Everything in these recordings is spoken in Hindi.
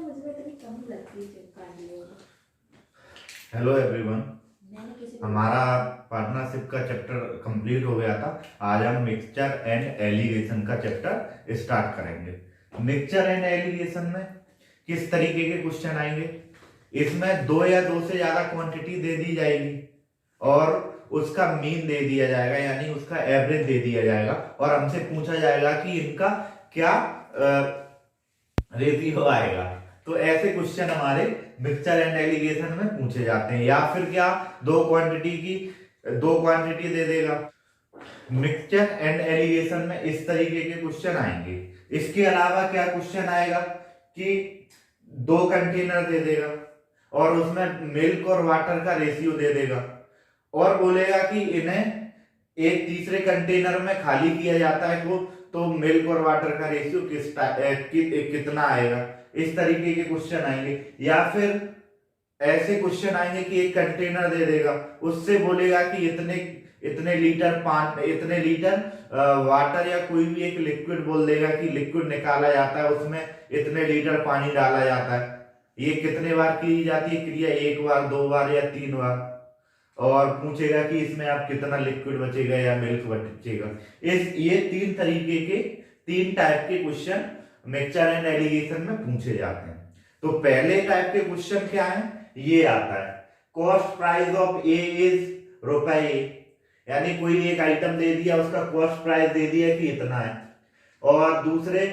मुझे इतनी कम लगती है चिपकाने में। हेलो एवरीवन, मैंने किसी को हमारा पार्टनरशिप का चैप्टर कंप्लीट हो गया था। आज हम मिक्सचर एंड एलिगेशन का चैप्टर स्टार्ट करेंगे। मिक्सचर एंड एलिगेशन में किस तरीके के क्वेश्चन आएंगे? इसमें दो या दो से ज्यादा क्वांटिटी दे दी जाएगी और उसका मीन दे दिया जाएगा, यानी उसका एवरेज दे दिया जाएगा और हमसे पूछा जाएगा कि इनका क्या रेशियो आएगा। तो ऐसे क्वेश्चन हमारे मिक्सचर एंड एलिगेशन में पूछे जाते हैं। या फिर क्या, दो क्वांटिटी दे देगा। मिक्सचर एंड एलिगेशन में इस तरीके के क्वेश्चन आएंगे। इसके अलावा क्या क्वेश्चन आएगा कि दो कंटेनर दे देगा और उसमें मिल्क और वाटर का रेशियो दे देगा और बोलेगा कि इन्हें एक तीसरे कंटेनर में खाली किया जाता है तो मिल्क और वाटर का रेशियो कितना आएगा। इस तरीके के क्वेश्चन आएंगे। या फिर ऐसे क्वेश्चन आएंगे कि एक कंटेनर दे देगा, उससे बोलेगा कि इतने लीटर वाटर या कोई भी एक लिक्विड बोल देगा कि लिक्विड निकाला जाता है, उसमें इतने लीटर पानी डाला जाता है। ये कितने बार की जाती है क्रिया? एक बार, दो बार या तीन बार। और पूछेगा कि इसमें आप कितना लिक्विड बचेगा या मिल्क बचेगा। ये तीन टाइप के क्वेश्चन मिक्सचर एंड एलिगेशन में पूछे जाते हैं। तो पहले टाइप के क्वेश्चन क्या है? ये आता है, cost price of A is रुपए, यानी कोई एक आइटम दे दिया, उसका कॉस्ट प्राइस दे दिया कि इतना है, और दूसरे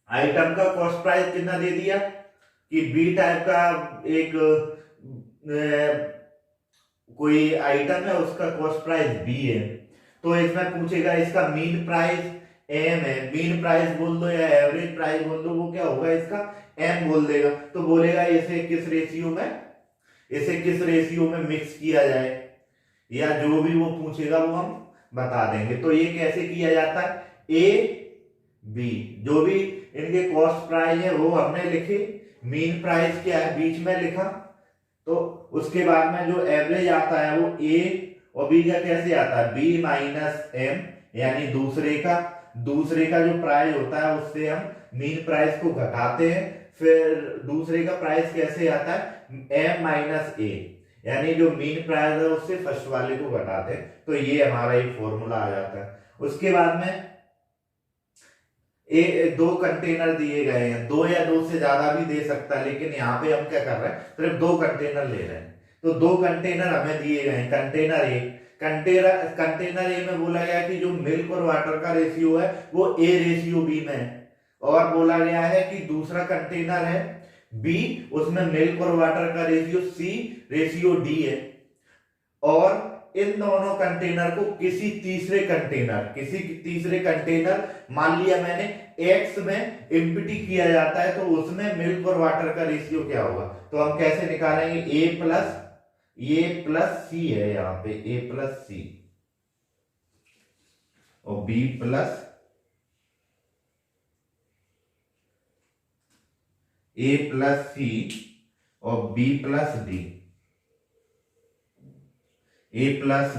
आइटम का कॉस्ट प्राइस कितना दे दिया कि बी टाइप का एक कोई आइटम है, उसका कॉस्ट प्राइस बी है। तो इसमें पूछेगा इसका मीन प्राइस एम है, मीन प्राइस बोल दो या एवरेज प्राइस बोल दो, वो क्या होगा इसका एम बोल देगा। तो बोलेगा इसे किस रेशियो में मिक्स किया जाए, या जो भी वो पूछेगा वो हम बता देंगे। तो ये कैसे किया जाता है? ए बी, जो भी इनके कॉस्ट प्राइस है वो हमने लिखे, मीन प्राइस क्या है बीच में लिखा, तो उसके बाद में जो एवरेज आता है वो ए और बी का कैसे आता है? बी माइनस एम, यानी दूसरे का जो प्राइस होता है उससे हम मीन प्राइस को घटाते हैं। फिर दूसरे का प्राइस कैसे आता है? एम माइनस ए, यानी जो मीन प्राइस है उससे फर्स्ट वाले को घटाते हैं। तो ये हमारा एक फॉर्मूला आ जाता है। उसके बाद में दो कंटेनर दिए गए हैं, दो या दो से ज्यादा भी दे सकता है, लेकिन यहाँ पे हम क्या कर रहे हैं? सिर्फ दो कंटेनर ले रहे हैं। तो दो कंटेनर हमें दिए गए हैं। कंटेनर ए में बोला गया कि जो मिल्क और वाटर का रेशियो है वो ए रेशियो बी में है, और बोला गया है कि दूसरा कंटेनर है बी, उसमें मिल्क और वाटर का रेशियो सी रेशियो डी है। और इन दोनों कंटेनर को किसी तीसरे कंटेनर मान लिया मैंने एक्स में एम्प्टी किया जाता है, तो उसमें मिल्क और वाटर का रेशियो क्या होगा? तो हम कैसे निकालेंगे? ए प्लस सी है, यहाँ पे ए प्लस सी और बी प्लस सी और बी प्लस डी, ए प्लस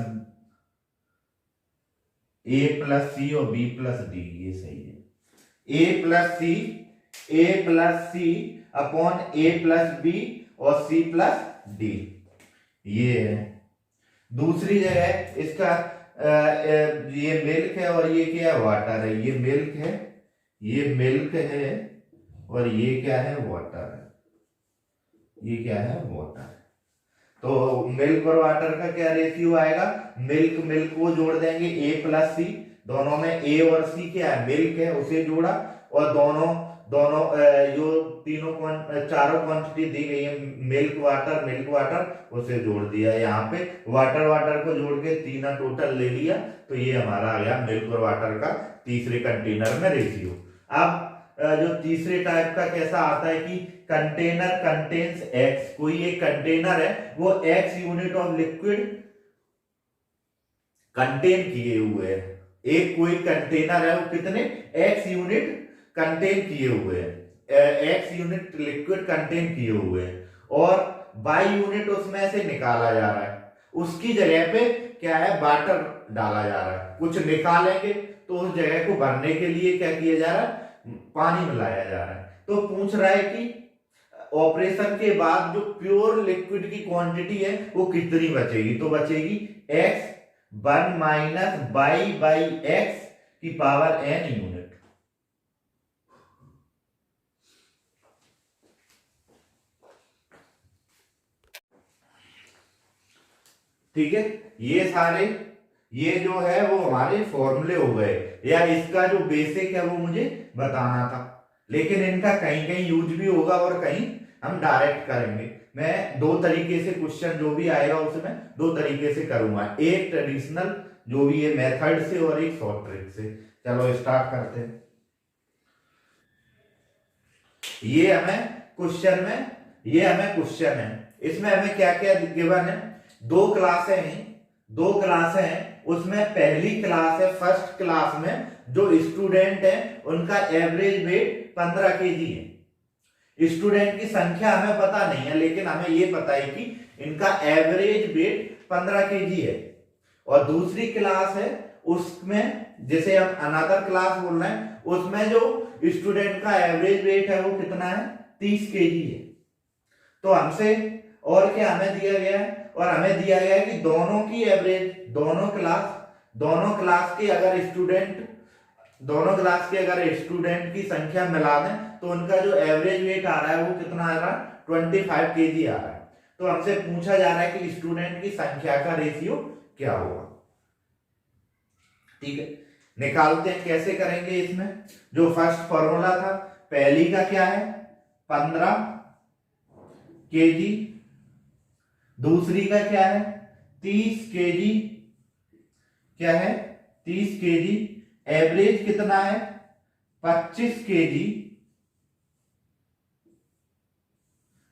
सी और बी प्लस डी, ये सही है। ए प्लस सी अपॉन ए प्लस बी और सी प्लस डी, ये है। दूसरी जगह इसका ये मिल्क है और ये क्या है? वाटर है। ये मिल्क है और ये क्या है? वाटर है। ये क्या है? वाटर। तो मिल्क और वाटर का क्या रेशियो आएगा? मिल्क को जोड़ देंगे ए प्लस सी, दोनों में ए और सी क्या है? मिल्क है, उसे जोड़ा, और दोनों जो चारों क्वांटिटी दी गई है मिल्क वाटर उसे जोड़ दिया। यहाँ पे वाटर को जोड़ के तीनों टोटल ले लिया, तो ये हमारा आ गया मिल्क और वाटर का तीसरे कंटेनर में रेशियो। अब जो तीसरे टाइप का कैसा आता है कि कंटेनर कंटेन्स एक्स, कोई एक कंटेनर है वो x unit of liquid contain किए हुए है। एक कोई कंटेनर है वो कितने एक्स यूनिट कंटेन किए हुए हैं, एक्स यूनिट लिक्विड कंटेन किए हुए हैं, और बाई यूनिट उसमें से निकाला जा रहा है। उसकी जगह पे क्या है? वाटर डाला जा रहा है। कुछ निकालेंगे तो उस जगह को भरने के लिए क्या किया जा रहा है? पानी मिलाया जा रहा है। तो पूछ रहा है कि ऑपरेशन के बाद जो प्योर लिक्विड की क्वांटिटी है वो कितनी बचेगी, तो बचेगी x 1 minus by by x की पावर n यूनिट। ठीक है, ये जो है वो हमारे फॉर्मूले हो गए, या इसका जो बेसिक है वो मुझे बताना था, लेकिन इनका कहीं कहीं यूज भी होगा और कहीं हम डायरेक्ट करेंगे। मैं दो तरीके से क्वेश्चन जो भी आएगा उसमें दो तरीके से करूंगा, एक ट्रेडिशनल जो भी है मेथड से और एक शॉर्ट ट्रिक से। चलो स्टार्ट करते हैं। ये हमें क्वेश्चन है, इसमें हमें क्या क्या गिवन है, दो क्लासें हैं, उसमें पहली क्लास है, फर्स्ट क्लास में जो स्टूडेंट है उनका एवरेज वेट 15 केजी है। स्टूडेंट की संख्या हमें पता नहीं है, लेकिन हमें ये पता है कि इनका एवरेज वेट 15 केजी है। और दूसरी क्लास है, उसमें जैसे हम अनदर क्लास बोल रहे हैं, उसमें जो स्टूडेंट का एवरेज वेट है वो कितना है, 30 केजी है। तो हमसे और क्या हमें दिया गया है, और हमें दिया गया है कि दोनों की एवरेज, दोनों क्लास के अगर स्टूडेंट की संख्या मिला दें तो उनका जो एवरेज वेट आ रहा है वो कितना आ रहा है, 25 केजी आ रहा है। तो हमसे पूछा जा रहा है कि स्टूडेंट की संख्या का रेशियो क्या होगा। ठीक है, निकालते हैं, कैसे करेंगे। इसमें जो फर्स्ट फॉर्मूला था, पहली का क्या है 15 केजी, दूसरी का क्या है 30 केजी, क्या है 30 केजी, एवरेज कितना है 25 केजी।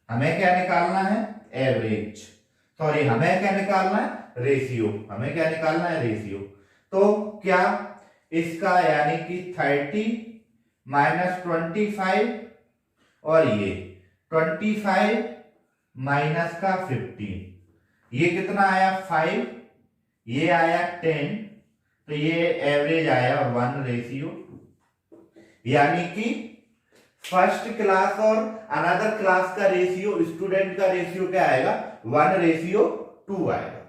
हमें क्या निकालना है, एवरेज, सॉरी हमें क्या निकालना है, रेशियो। तो क्या इसका यानी कि 30 माइनस 25 और ये 25 माइनस का 15, ये कितना आया 5, ये आया 10, तो ये एवरेज आया 1:2। यानी कि फर्स्ट क्लास और अनदर क्लास का रेशियो, स्टूडेंट का रेशियो क्या आएगा, 1:2 आएगा।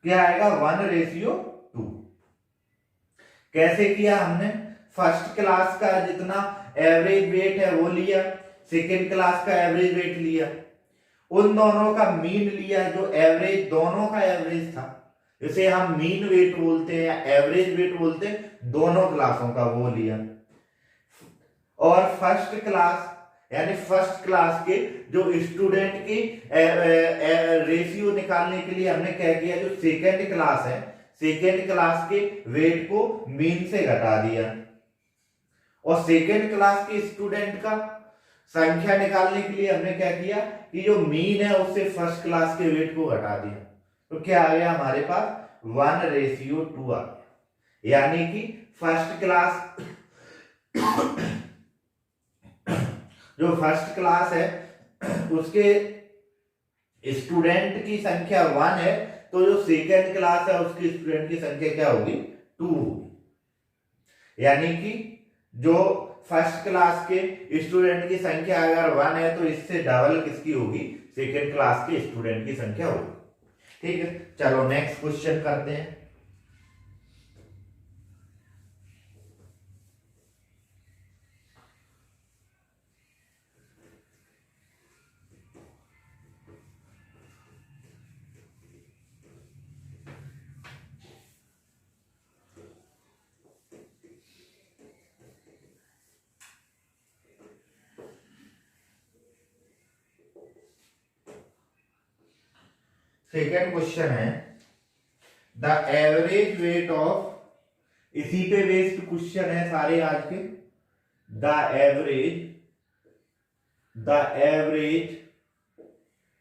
क्या आएगा, 1:2। कैसे किया हमने, फर्स्ट क्लास का जितना एवरेज वेट है वो लिया, सेकेंड क्लास का एवरेज वेट लिया, उन दोनों का मीन लिया, जो एवरेज दोनों का एवरेज था, इसे हम मीन वेट बोलते हैं या एवरेज वेट बोलते हैं, दोनों क्लासों का वो लिया। और फर्स्ट क्लास के जो स्टूडेंट की रेशियो निकालने के लिए हमने क्या किया, जो सेकेंड क्लास है, सेकेंड क्लास के वेट को मीन से घटा दिया, और सेकेंड क्लास के स्टूडेंट का संख्या निकालने के लिए हमने क्या किया कि जो मीन है उससे फर्स्ट क्लास के वेट को घटा दिया। तो क्या आ गया हमारे पास 1:2 आ गया। यानी कि जो फर्स्ट क्लास है उसके स्टूडेंट की संख्या 1 है, तो जो सेकेंड क्लास है उसकी स्टूडेंट की संख्या क्या होगी, 2 होगी। यानी कि जो फर्स्ट क्लास के स्टूडेंट की संख्या अगर 1 है तो इससे डबल किसकी होगी, सेकेंड क्लास के स्टूडेंट की संख्या होगी। ठीक है, चलो नेक्स्ट क्वेश्चन करते हैं। सेकेंड क्वेश्चन है, द एवरेज वेट ऑफ, इसी पे बेस्ड क्वेश्चन है सारे आज के, the average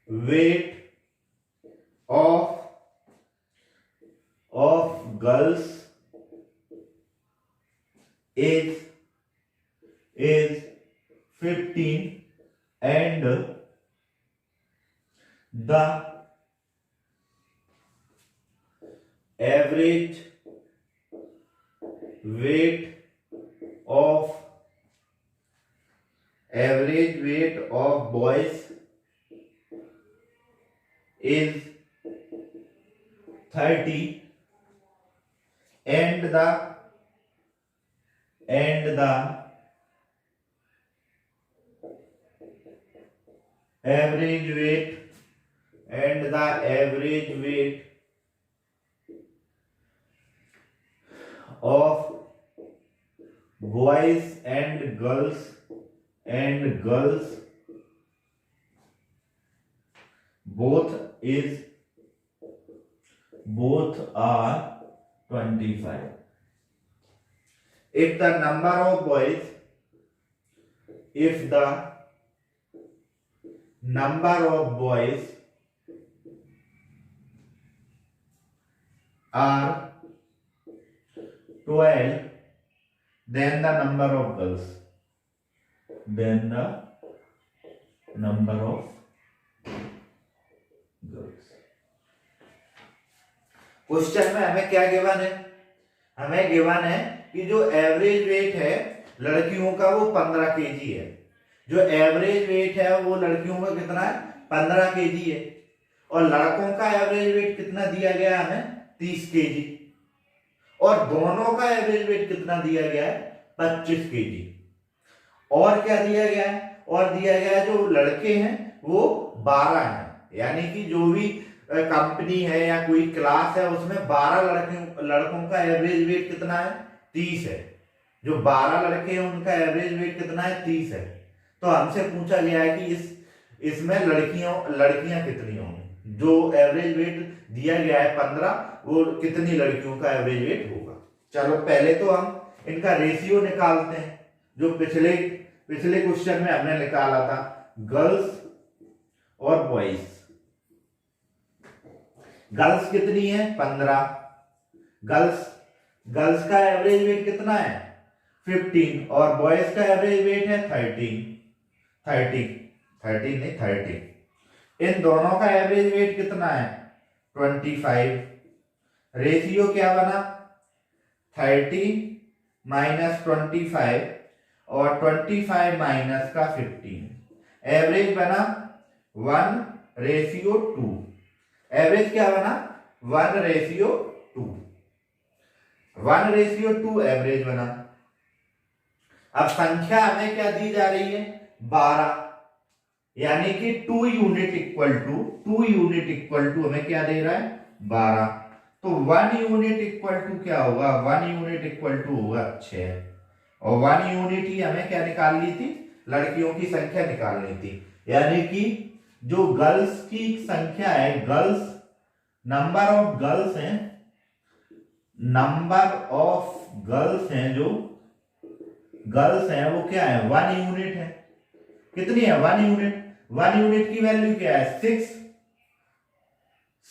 weight of girls is 15 and the average weight of average weight of boys is 30 and the average weight of boys and girls both are 25. If the number of boys are 12, then the number of girls question में हमें क्या गिवन है? हमें गिवन है कि जो एवरेज वेट है लड़कियों का वो 15 केजी है। जो एवरेज वेट है वो लड़कियों का कितना है? 15 केजी है। और लड़कों का एवरेज वेट कितना दिया गया है हमें? 30 केजी। और दोनों का एवरेज वेट कितना दिया गया है? 25 केजी। और क्या दिया गया है? और दिया गया है जो लड़के हैं वो 12 हैं, यानी कि जो भी कंपनी है या कोई क्लास है उसमें 12 लड़कों का एवरेज वेट कितना है? 30 है। जो 12 लड़के हैं उनका एवरेज वेट कितना है? 30 है। तो हमसे पूछा गया है कि इसमें लड़कियां कितनी होंगी? जो एवरेज वेट दिया गया है 15, वो कितनी लड़कियों का एवरेज वेट होगा? चलो पहले तो हम इनका रेशियो निकालते हैं, जो पिछले क्वेश्चन में हमने निकाला था, गर्ल्स और बॉयज। गर्ल्स कितनी है? 15। गर्ल्स का एवरेज वेट कितना है? 15। और बॉयज का एवरेज वेट है 30। इन दोनों का एवरेज वेट कितना है? 25। रेशियो क्या बना? 30 माइनस 25 और 25 माइनस का 15। एवरेज बना 1:2। एवरेज क्या बना? 1:2। 1:2 एवरेज बना। अब संख्या हमें क्या दी जा रही है? 12, यानी कि 2 यूनिट इक्वल टू हमें क्या दे रहा है? 12। तो 1 यूनिट इक्वल टू क्या होगा? 1 यूनिट इक्वल टू होगा 6। और 1 यूनिट ही हमें क्या निकालनी थी? लड़कियों की संख्या निकालनी थी। यानी कि जो गर्ल्स की संख्या है, नंबर ऑफ गर्ल्स हैं, जो गर्ल्स हैं वो क्या है? 1 यूनिट है। कितनी है? 1 यूनिट। 1 यूनिट की वैल्यू क्या है?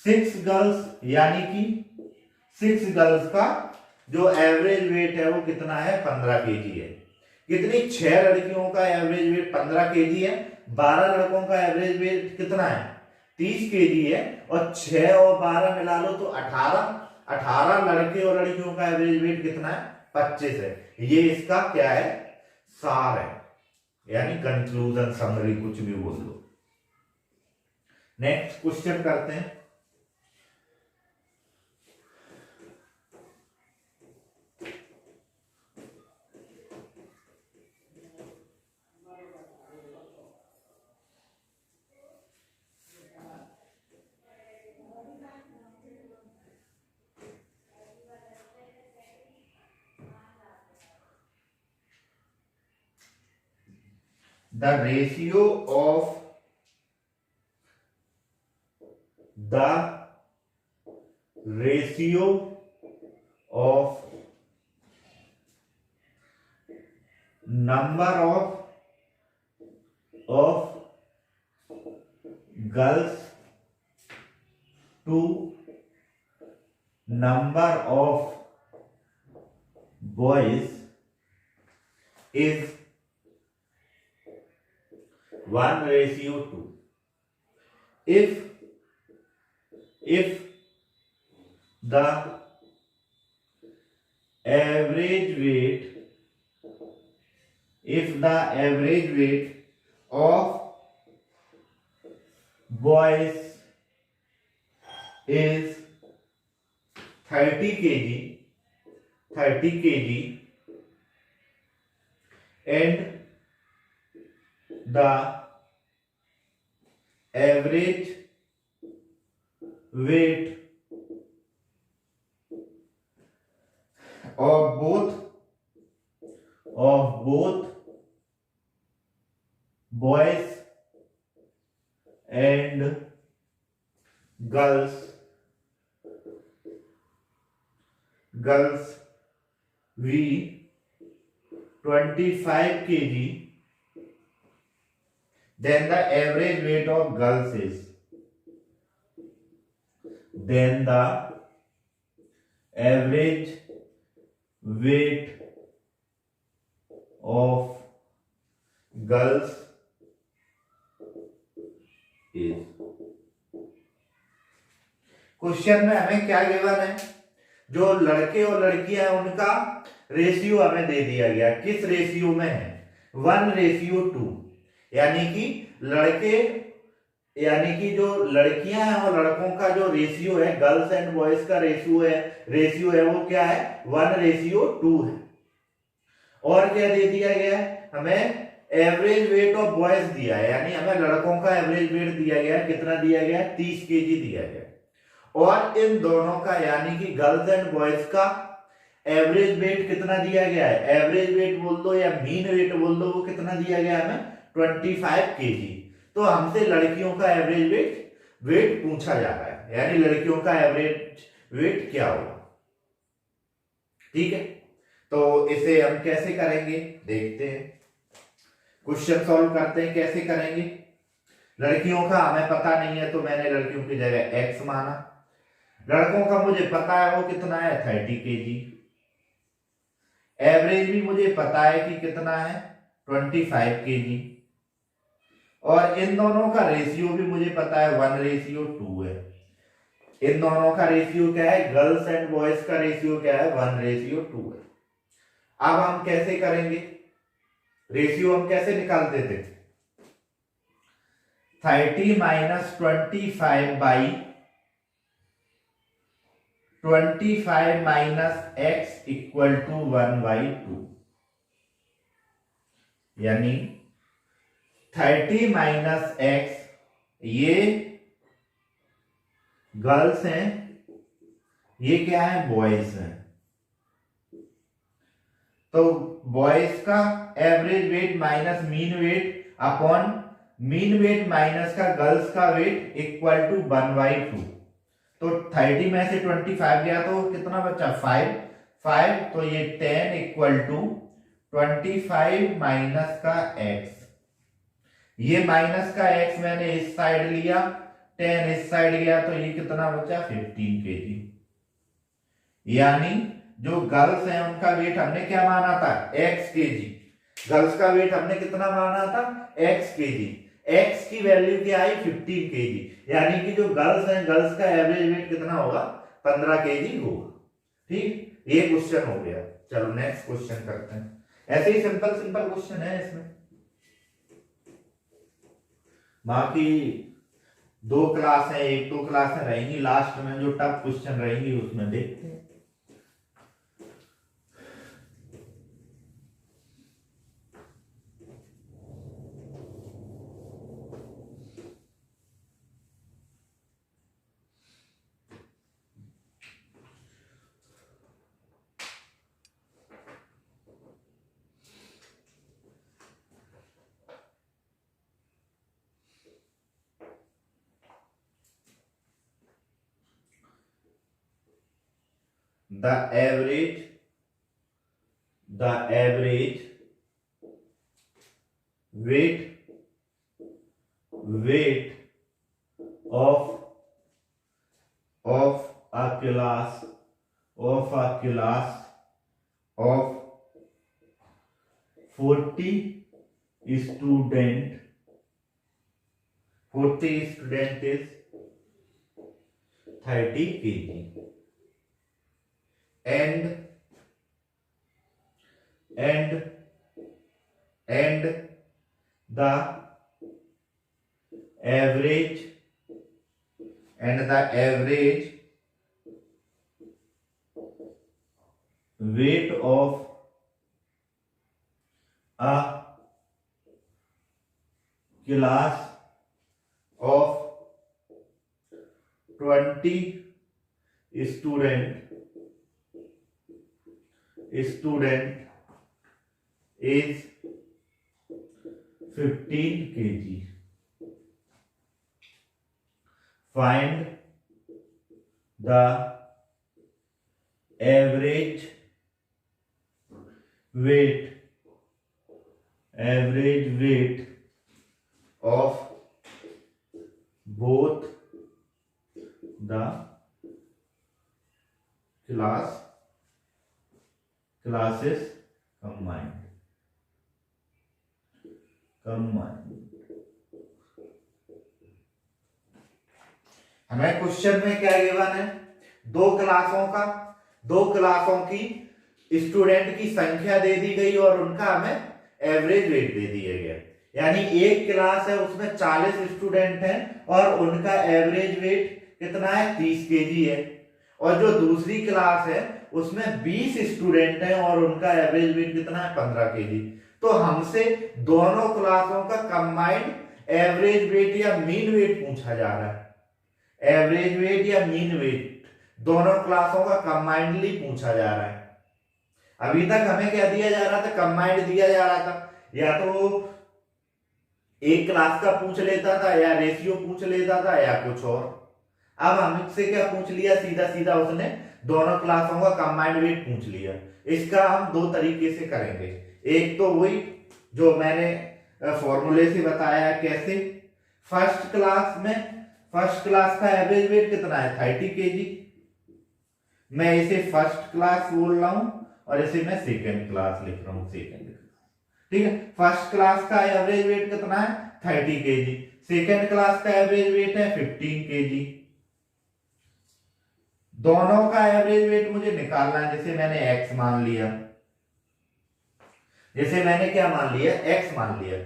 6 गर्ल्स, यानी कि 6 गर्ल्स का जो एवरेज वेट है वो कितना है? 15 केजी है। कितनी? 6 लड़कियों का एवरेज वेट 15 केजी है। 12 लड़कों का एवरेज वेट कितना है? 30 केजी है। और 6 और 12 मिला लो तो 18 लड़के और लड़कियों का एवरेज वेट कितना है? 25 है। ये इसका क्या है? सार है, यानी कंक्लूजन, समरी, कुछ भी बोल लो। नेक्स्ट क्वेश्चन करते हैं। The ratio of number of girls to number of boys is 1:2. If the average weight if the average weight of boys is 30 kg and the average weight of both boys and girls we 25 kg, then the average weight of girls is, then the average weight of girls is। Question में हमें क्या गिवन है, जो लड़के और लड़कियां हैं उनका रेशियो हमें दे दिया गया, किस रेशियो में है, 1:2, यानी कि लड़के यानी कि जो लड़कियां हैं और लड़कों का जो रेशियो है, गर्ल्स एंड बॉयज का रेशियो है वो क्या है, 1:2 है। और क्या दे दिया गया है, हमें एवरेज वेट ऑफ बॉयज दिया है, यानी हमें लड़कों का एवरेज वेट दिया गया है, कितना दिया गया है, 30 kg दिया गया है। और इन दोनों का यानी कि गर्ल्स एंड बॉयज का एवरेज वेट कितना दिया गया है, एवरेज वेट बोल दो या मीन वेट बोल दो, वो कितना दिया गया है हमें, 25 kg। तो हमसे लड़कियों का एवरेज वेट पूछा जा रहा है, यानी लड़कियों का एवरेज वेट क्या होगा। ठीक है, तो इसे हम कैसे करेंगे देखते हैं, क्वेश्चन सॉल्व करते हैं, कैसे करेंगे। लड़कियों का हमें पता नहीं है तो मैंने लड़कियों की जगह x माना, लड़कों का मुझे पता है वो कितना है 30 kg, एवरेज भी मुझे पता है कि कितना है 25 kg, और इन दोनों का रेशियो भी मुझे पता है 1:2 है। इन दोनों का रेशियो क्या है, गर्ल्स एंड बॉयज का रेशियो क्या है, 1:2 है। अब हम कैसे करेंगे, रेशियो हम कैसे निकालते थे, 30 - 25 - x = 1/2, यानी 30 - x, ये गर्ल्स हैं, ये क्या है, बॉयज हैं। तो बॉयज का average weight minus mean weight upon mean wait minus का गर्ल्स का वेट इक्वल टू 1/2। तो 30 में से 25 गया तो कितना बचा, 5, तो ये 10 इक्वल टू 25 माइनस का x, ये माइनस का x मैंने इस साइड लिया, 10 इस साइड गया, तो ये कितना बचा 15 kg। यानी जो गर्ल्स हैं उनका वेट हमने क्या माना था, x kg, गर्ल्स का वेट हमने कितना माना था, x kg, x की वैल्यू क्या आई 15 kg, यानी कि जो गर्ल्स हैं गर्ल्स का एवरेज वेट कितना होगा, 15 kg होगा। ठीक, ये क्वेश्चन हो गया। चलो नेक्स्ट क्वेश्चन करते हैं, ऐसे ही सिंपल क्वेश्चन है इसमें। बाकी 2 क्लास है, 1-2 क्लासें रहेंगी, लास्ट में जो टफ क्वेश्चन रहेंगी उसमें देखते हैं। The average weight of a class of 40 student is 30 kg and the average weight of a class of 20 student is 15 kg. Find the average weight of both the classes combined. हमें क्वेश्चन में क्या गिवन है, दो क्लासों की स्टूडेंट की संख्या दे दी गई और उनका हमें एवरेज वेट दे दिया गया। यानी एक क्लास है उसमें 40 स्टूडेंट हैं और उनका एवरेज वेट कितना है, 30 केजी है। और जो दूसरी क्लास है उसमें 20 स्टूडेंट हैं और उनका एवरेज वेट कितना है, 15 केजी। तो हमसे दोनों क्लासों का कंबाइंड एवरेज वेट या मीन वेट पूछा जा रहा है। एवरेज वेट या मीन वेट दोनों क्लासों का कंबाइंडली पूछा जा रहा है। अभी तक हमें क्या दिया जा रहा था, कंबाइंड दिया जा रहा था, या तो एक क्लास का पूछ लेता था या रेशियो पूछ लेता था या कुछ और। अब हमसे क्या पूछ लिया, सीधा उसने दोनों क्लासों का कंबाइंड वेट पूछ लिया। इसका हम दो तरीके से करेंगे। एक तो वही जो मैंने फॉर्मूले से बताया कैसे, फर्स्ट क्लास का एवरेज वेट कितना है, 30 केजी। मैं इसे फर्स्ट क्लास बोल रहा हूं और इसे मैं सेकेंड क्लास लिख रहा हूं, ठीक है। फर्स्ट क्लास का एवरेज वेट कितना है, 30 केजी। सेकेंड क्लास का एवरेज वेट है 15 केजी। दोनों का एवरेज वेट मुझे निकालना है। जैसे मैंने x मान लिया, क्या मान लिया, x मान लिया,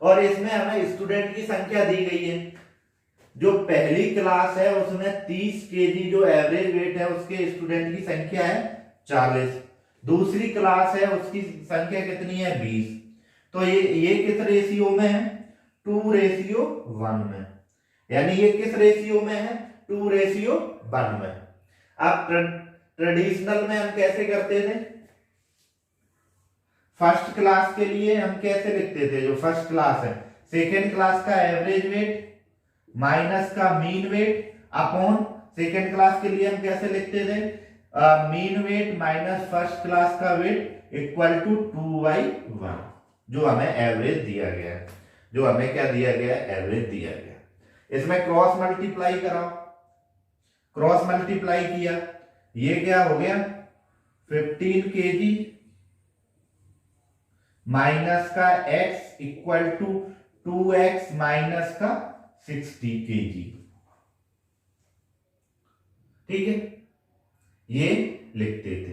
और इसमें हमें स्टूडेंट की संख्या दी गई है। जो पहली क्लास है उसमें 30 केजी जो एवरेज वेट है, उसके स्टूडेंट की संख्या है 40। दूसरी क्लास है उसकी संख्या कितनी है, 20। तो ये किस रेशियो में है, 2:1 में। यानी ये किस रेशियो में है, 2:1 में। अब ट्रेडिशनल में हम कैसे करते थे, फर्स्ट क्लास के लिए हम कैसे लिखते थे, जो फर्स्ट क्लास है, सेकेंड क्लास का एवरेज वेट माइनस का mean weight upon, second class के लिए हम कैसे लिखते थे, mean wait minus first class का वेट इक्वल टू 2/1, जो हमें एवरेज दिया गया है, जो हमें क्या दिया गया है, एवरेज दिया गया। इसमें क्रॉस मल्टीप्लाई कराओ, क्रॉस मल्टीप्लाई किया, ये क्या हो गया, 15 केजी माइनस का x equal to 2x minus का 60 केजी। ठीक है, ये लिखते थे।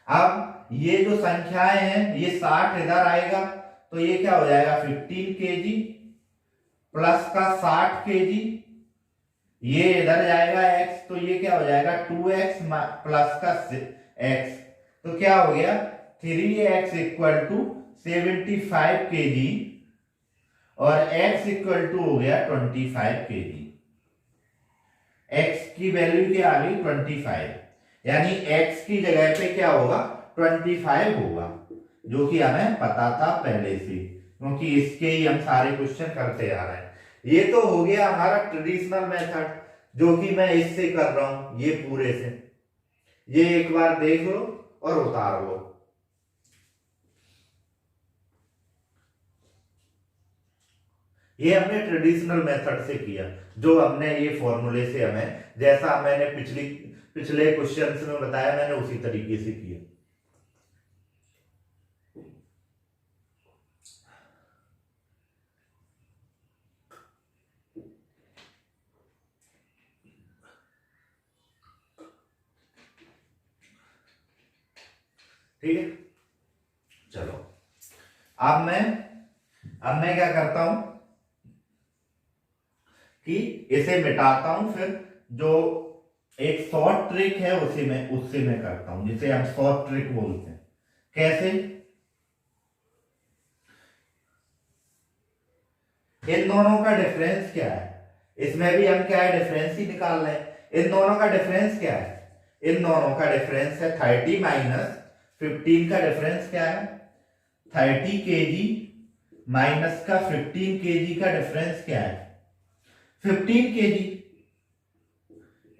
अब ये जो संख्याएं हैं, ये 60 इधर आएगा तो ये क्या हो जाएगा, 15 केजी प्लस का 60 केजी, ये इधर जाएगा x, तो ये क्या हो जाएगा 2x प्लस का x, तो क्या हो गया 3x इक्वल टू 75 केजी और x इक्वल टू हो गया 25 केजी। x की वैल्यू क्या आ गई 25, यानी x की जगह पे क्या होगा 25 होगा, जो कि हमें पता था पहले से, क्योंकि इसके ही हम सारे क्वेश्चन करते आ रहे हैं। ये तो हो गया हमारा ट्रेडिशनल मेथड, जो कि मैं इससे कर रहा हूं, ये पूरे से, ये एक बार देख लो और उतार लो। ये हमने ट्रेडिशनल मेथड से किया, जो हमने ये फॉर्मूले से हमें, जैसा मैंने पिछले क्वेश्चंस में बताया, मैंने उसी तरीके से किया। ठीक है, चलो अब मैं अब मैं क्या करता हूं कि इसे मिटाता हूं, फिर जो एक शॉर्ट ट्रिक है उससे मैं करता हूं, जिसे हम शॉर्ट ट्रिक बोलते हैं। कैसे? इन दोनों का डिफरेंस क्या है, इसमें भी हम क्या है डिफरेंस ही निकाल रहे हैं। इन दोनों का डिफरेंस क्या है? इन दोनों का डिफरेंस है 30 माइनस 15 का डिफरेंस क्या है? 30 केजी माइनस का 15 केजी का डिफरेंस क्या है? 15 केजी।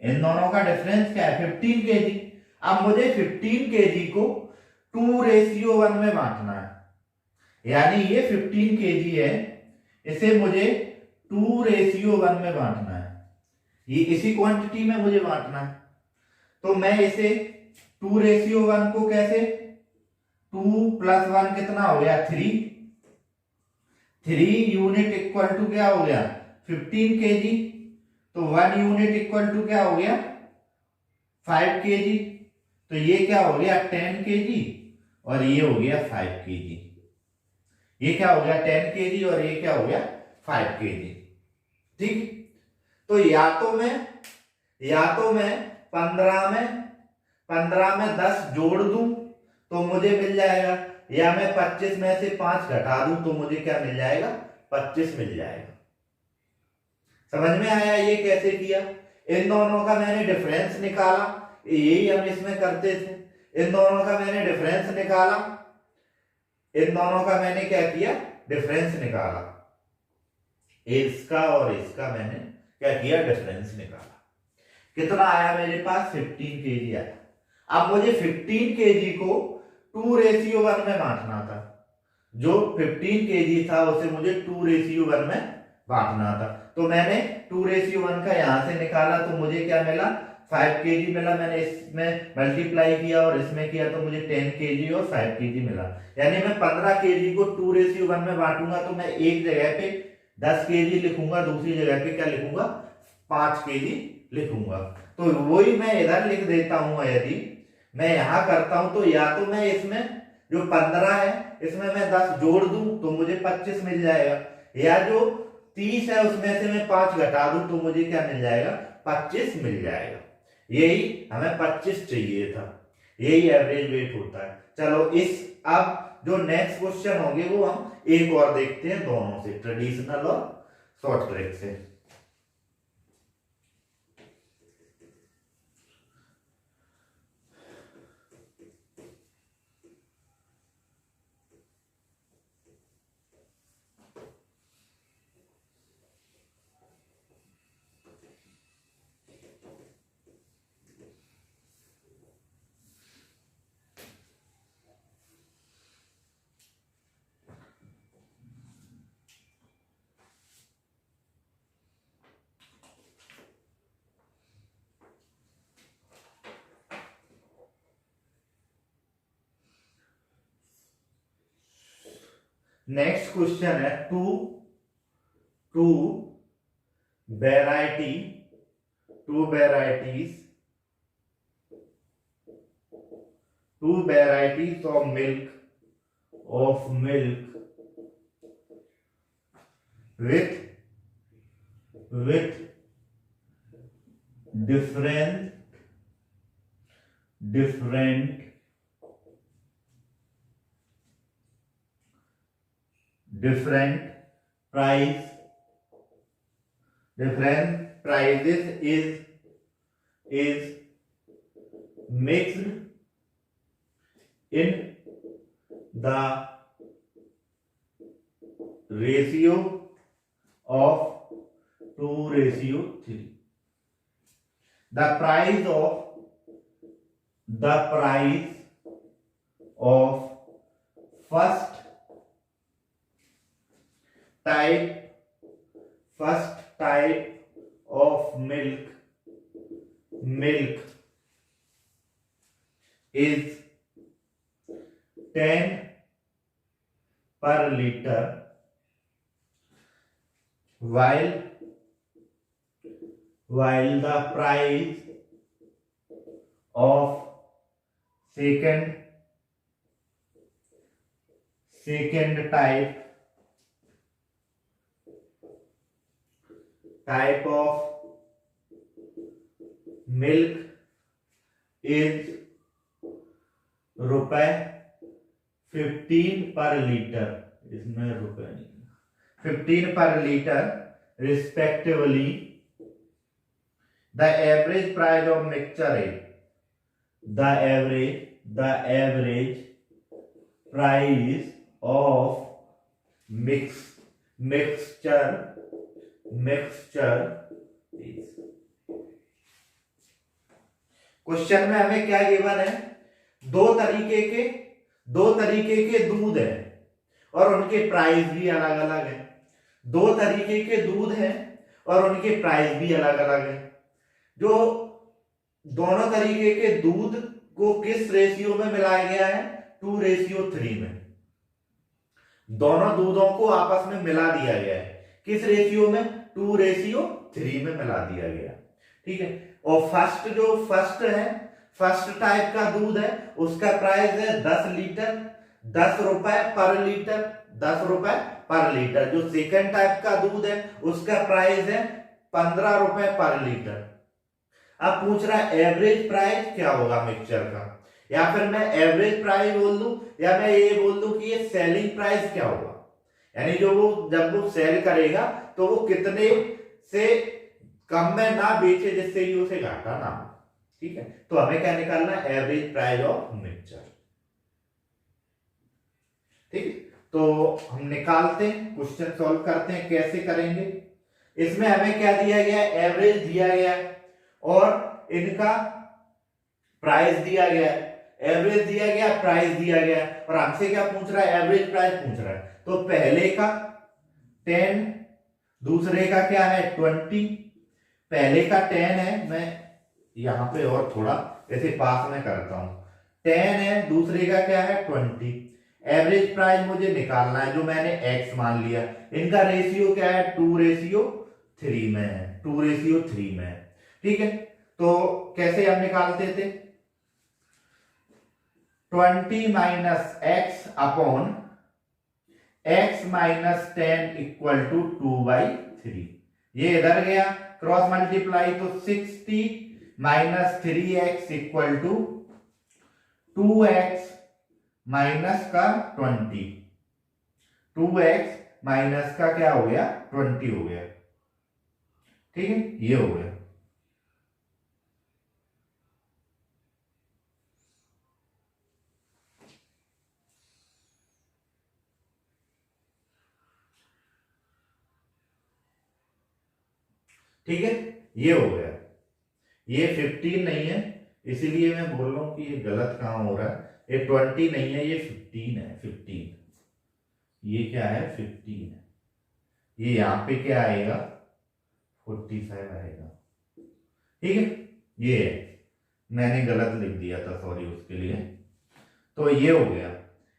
इन दोनों का डिफरेंस क्या है? 15 केजी। अब मुझे 15 केजी को 2:1 में बांटना है, यानी ये 15 केजी है, इसे मुझे 2:1 में बांटना है, ये इसी क्वांटिटी में मुझे बांटना है। तो मैं इसे 2:1 को कैसे, 2 + 1 कितना हो गया? 3। 3 यूनिट इक्वल टू क्या हो गया? 15 केजी। तो 1 यूनिट इक्वल टू क्या हो गया? 5 केजी। तो ये क्या हो गया? 10 केजी, और ये हो गया 5 केजी। ये क्या हो गया? 10 केजी, और ये क्या हो गया? 5 केजी। ठीक। तो या तो मैं 15 में 10 जोड़ दूं तो मुझे मिल जाएगा, या मैं 25 में से 5 घटा दूं तो मुझे क्या मिल जाएगा? 25 मिल जाएगा। समझ में आया ये कैसे किया? इन दोनों का मैंने डिफरेंस निकाला, यही हम इसमें करते थे। इन दोनों का मैंने डिफरेंस निकाला, इन दोनों का मैंने क्या किया? डिफरेंस निकाला। इसका और इसका मैंने क्या किया? डिफरेंस निकाला। कितना आया मेरे पास? 15 केजी आया। अब मुझे 15 केजी को 2:1 में बांटना था। जो 15 केजी था उसे मुझे 2:1 में बांटना था। तो मैंने 2:1 का यहां से निकाला, तो मुझे क्या मिला? 5 केजी मिला। मैंने इसमें मल्टीप्लाई किया और इसमें किया तो मुझे 10 केजी और 5 केजी मिला। यानी मैं 15 केजी को 2:1 में बांटूंगा तो मैं एक जगह पे 10 केजी लिखूंगा, दूसरी जगह पे क्या लिखूंगा? 5 केजी लिखूंगा। तो वही मैं इधर लिख देता हूं। यदि मैं यहां करता हूं तो या तो मैं इसमें जो 15 है इसमें मैं 10 जोड़ दूं तो मुझे 25 मिल जाएगा, या जो 30 है उसमें से मैं 5 घटा दूं तो मुझे क्या मिल जाएगा? 25 मिल जाएगा। यही हमें 25 चाहिए था, यही एवरेज वेट होता है। चलो अब जो नेक्स्ट क्वेश्चन होंगे वो हम एक और देखते हैं, दोनों से, ट्रेडिशनल और शॉर्ट ट्रिक से। नेक्स्ट क्वेश्चन है to varieties of milk with different prices is mixed in the ratio of 2:3. The price of first type of milk is 10 per liter, while the price of second type type of milk is ₹15 पर लीटर, इसमें रुपए नहीं, 15 पर litre respectively, the average price of mixture is, the average price of mixture is. Question में हमें क्या गिवन है, दो तरीके के दूध है और उनके प्राइस भी अलग अलग है। दो तरीके के दूध है और उनके प्राइस भी अलग अलग है। जो दोनों तरीके के दूध को किस रेशियो में मिलाया गया है, 2:3 में। दोनों दूधों को आपस में मिला दिया गया है, किस रेशियो में, 2:3 में मिला दिया गया। ठीक है। और फर्स्ट टाइप का दूध है, उसका प्राइस है 10 लीटर, 10 रुपए पर लीटर, 10 रुपए पर लीटर। जो सेकंड टाइप का दूध है उसका प्राइस है 15 रुपए पर लीटर। अब पूछ रहा है एवरेज प्राइस क्या होगा मिक्सचर का, या फिर मैं एवरेज प्राइस बोल दूं, या मैं ये बोल दूं कि ये सेलिंग प्राइस क्या होगा, यानी जब वो सेल करेगा तो वो कितने से कम में ना बेचे जिससे कि उसे घाटा ना हो। ठीक है। तो हमें क्या निकालना है, एवरेज प्राइस ऑफ मिक्सचर। ठीक। तो हम निकालते हैं, क्वेश्चन सॉल्व करते हैं। कैसे करेंगे, इसमें हमें क्या दिया गया है, एवरेज दिया गया है और इनका प्राइस दिया गया है। एवरेज दिया गया, प्राइस दिया गया, और हमसे क्या पूछ रहा है, एवरेज प्राइस पूछ रहा है। तो पहले का 10, दूसरे का क्या है 20। पहले का 10 है, मैं यहां पे और थोड़ा ऐसे पास में करता हूं, 10 है, दूसरे का क्या है 20। एवरेज प्राइस मुझे निकालना है, जो मैंने x मान लिया। इनका रेशियो क्या है, 2:3 में है, 2:3 में है। ठीक है। तो कैसे हम निकालते थे, 20 minus x upon x minus 10 equal to 2/3। ये इधर गया, क्रॉस मल्टीप्लाई, तो 60 minus 3x equal to 2x minus का 20, 2x माइनस का क्या हो गया 20 हो गया। ठीक है, ये हो गया। ठीक है, ये हो गया। ये 15 नहीं है, इसीलिए मैं बोल रहा हूं कि ये गलत कहां हो रहा है। ये 20 नहीं है, ये 15 है, 15। ये क्या है 15 है। ये यहां पे क्या आएगा 45 आएगा। ठीक है, ये है, मैंने गलत लिख दिया था, सॉरी उसके लिए। तो ये हो गया,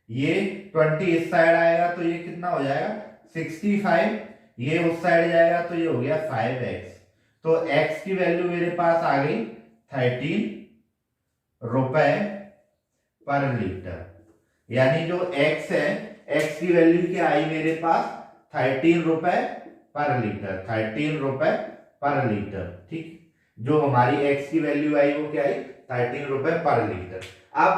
ये 20 इस साइड आएगा तो ये कितना हो जाएगा 65, ये उस साइड जाएगा तो ये हो गया 5x। तो x की वैल्यू मेरे पास आ गई 13 रुपए पर लीटर, यानी जो x है, x की वैल्यू क्या आई मेरे पास 13 रुपए पर लीटर, 13 रुपए पर लीटर। ठीक, जो हमारी x की वैल्यू आई वो क्या आई 13 रुपए पर लीटर। अब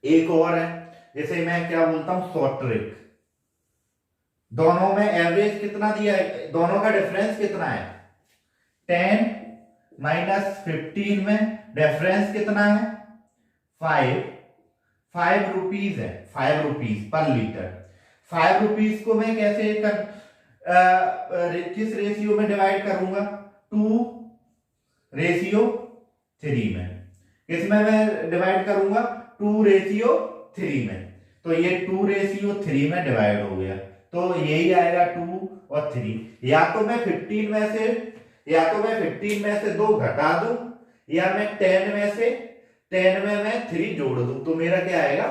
एक और है, जैसे मैं क्या बोलता हूं शॉर्ट ट्रिक। दोनों में एवरेज कितना दिया है, दोनों का डिफरेंस कितना है 10 माइनस 15 में डिफरेंस कितना है 5 रुपीज है, 5 रुपीज पर लीटर। 5 रुपीज को मैं कैसे किस रेशियो में डिवाइड करूंगा 2:3 में। किसमें मैं डिवाइड करूंगा 2:3 में। तो ये 2:3 में डिवाइड हो गया, तो यही आएगा 2 और 3। या तो मैं 15 में से 2 घटा दूं, या मैं 10 में मैं 3 जोड़ दूं। तो मेरा क्या आएगा,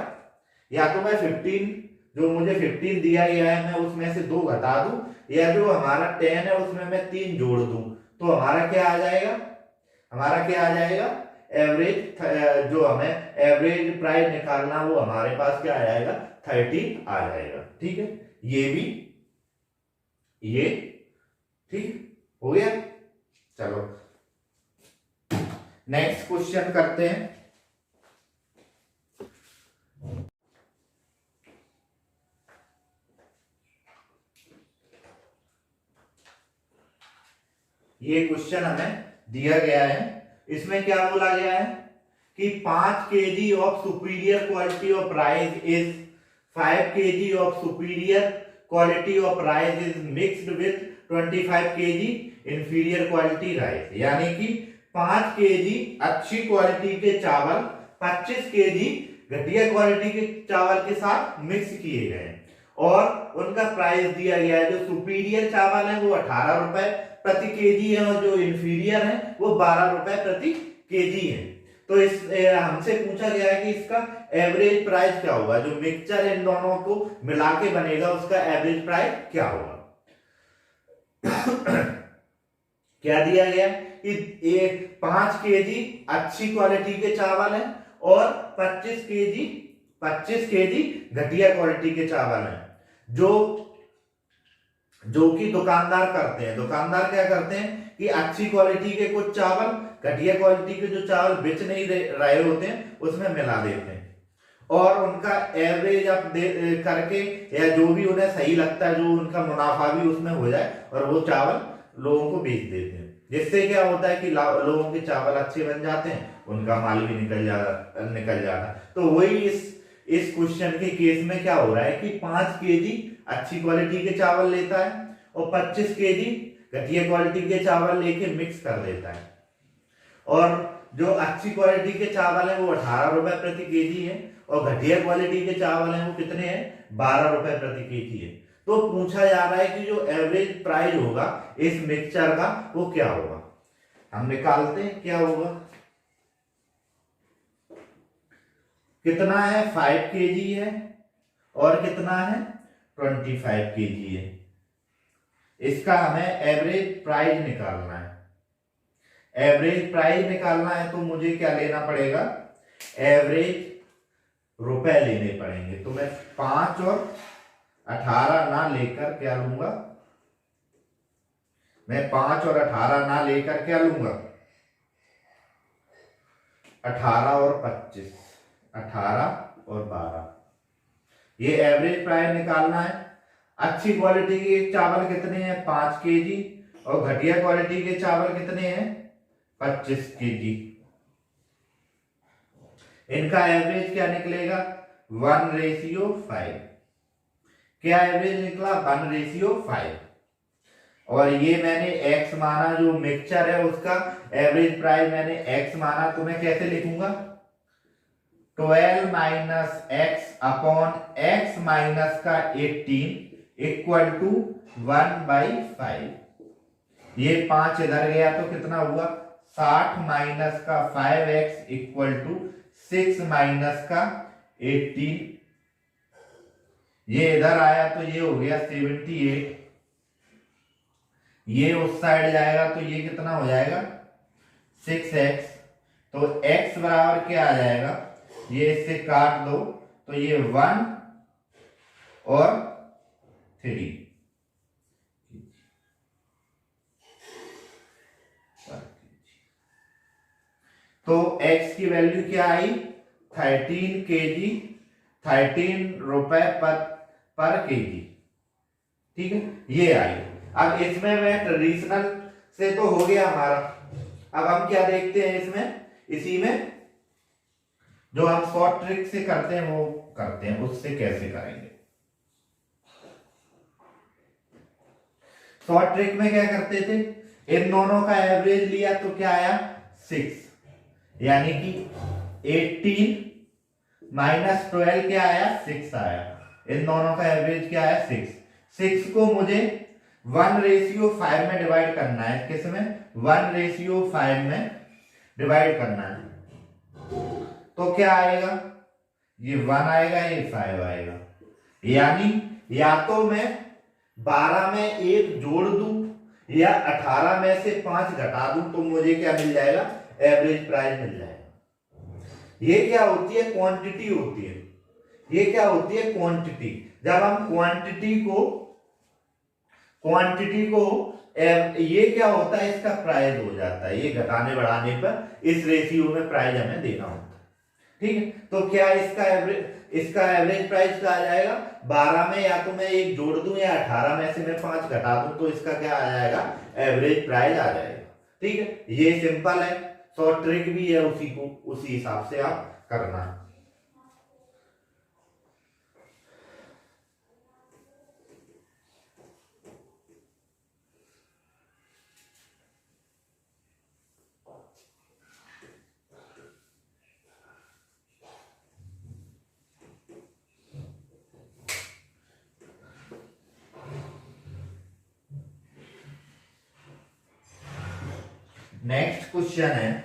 या तो मैं 15 जो मुझे 15 दिया गया है मैं उसमें से 2 घटा दूं, या जो हमारा 10 है उसमें मैं 3 जोड़ दूं। तो हमारा क्या आ जाएगा एवरेज, जो हमें एवरेज प्राइस निकालना वो हमारे पास क्या आ जाएगा 30 आ जाएगा। ठीक है, ये ठीक हो गया। चलो नेक्स्ट क्वेश्चन करते हैं। ये क्वेश्चन हमें दिया गया है, इसमें क्या बोला गया है कि 5 kg of superior quality of rice is 5 kg of superior quality of rice is mixed with 25 kg inferior quality rice, यानी कि 5 kg अच्छी क्वालिटी के चावल 25 kg घटिया क्वालिटी के चावल के साथ मिक्स किए गए और उनका प्राइस दिया गया है। जो सुपीरियर चावल है वो 18 रुपए प्रति केजी है और जो इंफीरियर है वो 12 रुपए प्रति केजी है। तो इस हमसे पूछा गया है कि इसका एवरेज प्राइस क्या होगा, जो मिक्सचर इन दोनों को मिला के बनेगा उसका एवरेज प्राइस क्या होगा। क्या दिया गया कि एक 5 केजी अच्छी क्वालिटी के चावल है और 25 केजी घटिया क्वालिटी के चावल हैं, जो कि दुकानदार करते हैं। दुकानदार क्या करते हैं कि अच्छी क्वालिटी के कुछ चावल घटिया क्वालिटी के जो चावल बेच नहीं रहे होते हैं उसमें मिला देते हैं और उनका एवरेज अप करके या जो भी उन्हें सही लगता है, जो उनका मुनाफा भी उसमें हो जाए और वो चावल लोगों को बेच देते हैं। जिससे क्या होता है कि लोगों के चावल अच्छे बन जाते हैं, उनका माल भी निकल जाता। तो वही इस क्वेश्चन के केस में क्या हो रहा है कि 5 केजी अच्छी क्वालिटी के चावल लेता है और 25 केजी घटिया क्वालिटी के चावल लेके मिक्स कर देता है और जो अच्छी क्वालिटी के चावल है वो 18 रुपए प्रति केजी है और घटिया क्वालिटी के चावल है वो कितने हैं, 12 रुपए प्रति केजी है। तो पूछा जा रहा है कि जो एवरेज प्राइस होगा इस मिक्सचर का वो क्या होगा। हम निकालते हैं क्या होगा। कितना है, 5 केजी है और कितना है 25 केजी है। इसका हमें एवरेज प्राइस निकालना है। एवरेज प्राइस निकालना है तो मुझे क्या लेना पड़ेगा, एवरेज रुपए लेने पड़ेंगे। तो मैं 5 और 18 ना लेकर क्या लूंगा, मैं 5 और 18 ना लेकर क्या लूंगा, 18 और 25, 18 और 12। ये एवरेज प्राइस निकालना है। अच्छी क्वालिटी के चावल कितने हैं, 5 केजी और घटिया क्वालिटी के चावल कितने हैं, 25 केजी। इनका एवरेज क्या निकलेगा, 1:5। क्या एवरेज निकला, 1:5। और ये मैंने x माना, जो मिक्सचर है उसका एवरेज प्राइस मैंने x माना, तो मैं कैसे लिखूंगा, 12 minus x upon x minus का 18 इक्वल टू 1/5। ये 5 इधर गया तो कितना हुआ, 60 माइनस का 5x इक्वल टू 6 माइनस का 18। ये इधर आया तो ये हो गया 78। ये उस साइड जाएगा तो ये कितना हो जाएगा, 6x। तो x बराबर क्या आ जाएगा, ये इससे काट दो तो ये 1 और 3। तो x की वैल्यू क्या आई, 13 केजी, 13 रुपए पर केजी। ठीक है, ये आई। अब इसमें मैं ट्रेडिशनल से तो हो गया हमारा। अब हम क्या देखते हैं इसमें, इसी में जो हम शॉर्ट ट्रिक से करते हैं वो करते हैं, उससे कैसे करेंगे। शॉर्ट ट्रिक में क्या करते थे, इन दोनों का एवरेज लिया तो क्या आया, 6, यानी कि 18 माइनस 12 क्या आया, 6 आया। इन दोनों का एवरेज क्या आया, 6 को मुझे 1:5 में डिवाइड करना है। किस में, 1:5 में डिवाइड करना है। तो क्या आएगा, ये 1 आएगा, ये 5 आएगा। यानी या तो मैं 12 में 1 जोड़ दूं या 18 में से 5 घटा दूं तो मुझे क्या मिल जाएगा, एवरेज प्राइस मिल जाएगा। ये क्या होती है, क्वांटिटी होती है। ये क्या होती है, क्वांटिटी। जब हम क्वांटिटी को ये क्या होता है, इसका प्राइस हो जाता है, ये घटाने बढ़ाने पर इस रेशियो में प्राइस हमें देना होता है। ठीक है, तो क्या इसका एवरेज प्राइस क्या आ जाएगा, 12 में या तो मैं एक जोड़ दूं या 18 में से मैं 5 घटा दूं, तो इसका क्या आ जाएगा, एवरेज प्राइस आ जाएगा। ठीक है, ये सिंपल है, शॉर्ट ट्रिक भी है, उसी हिसाब से आप करना है। नेक्स्ट क्वेश्चन है,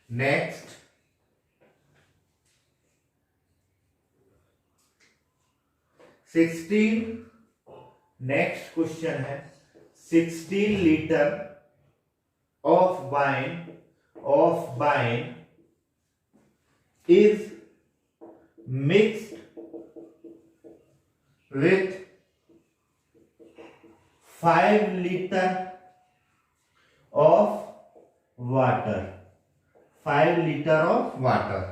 नेक्स्ट 16, नेक्स्ट क्वेश्चन है 16 litre of wine is mixed with 5 liter of water. 5 liter of water.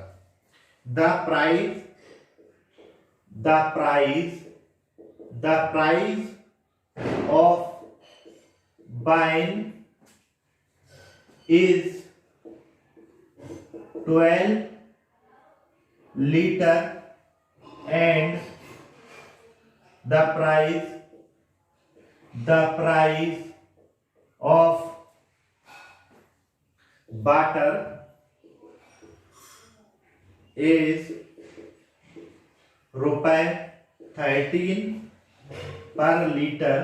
The price of wine is 12 liter and the price of butter is ₹13 per liter.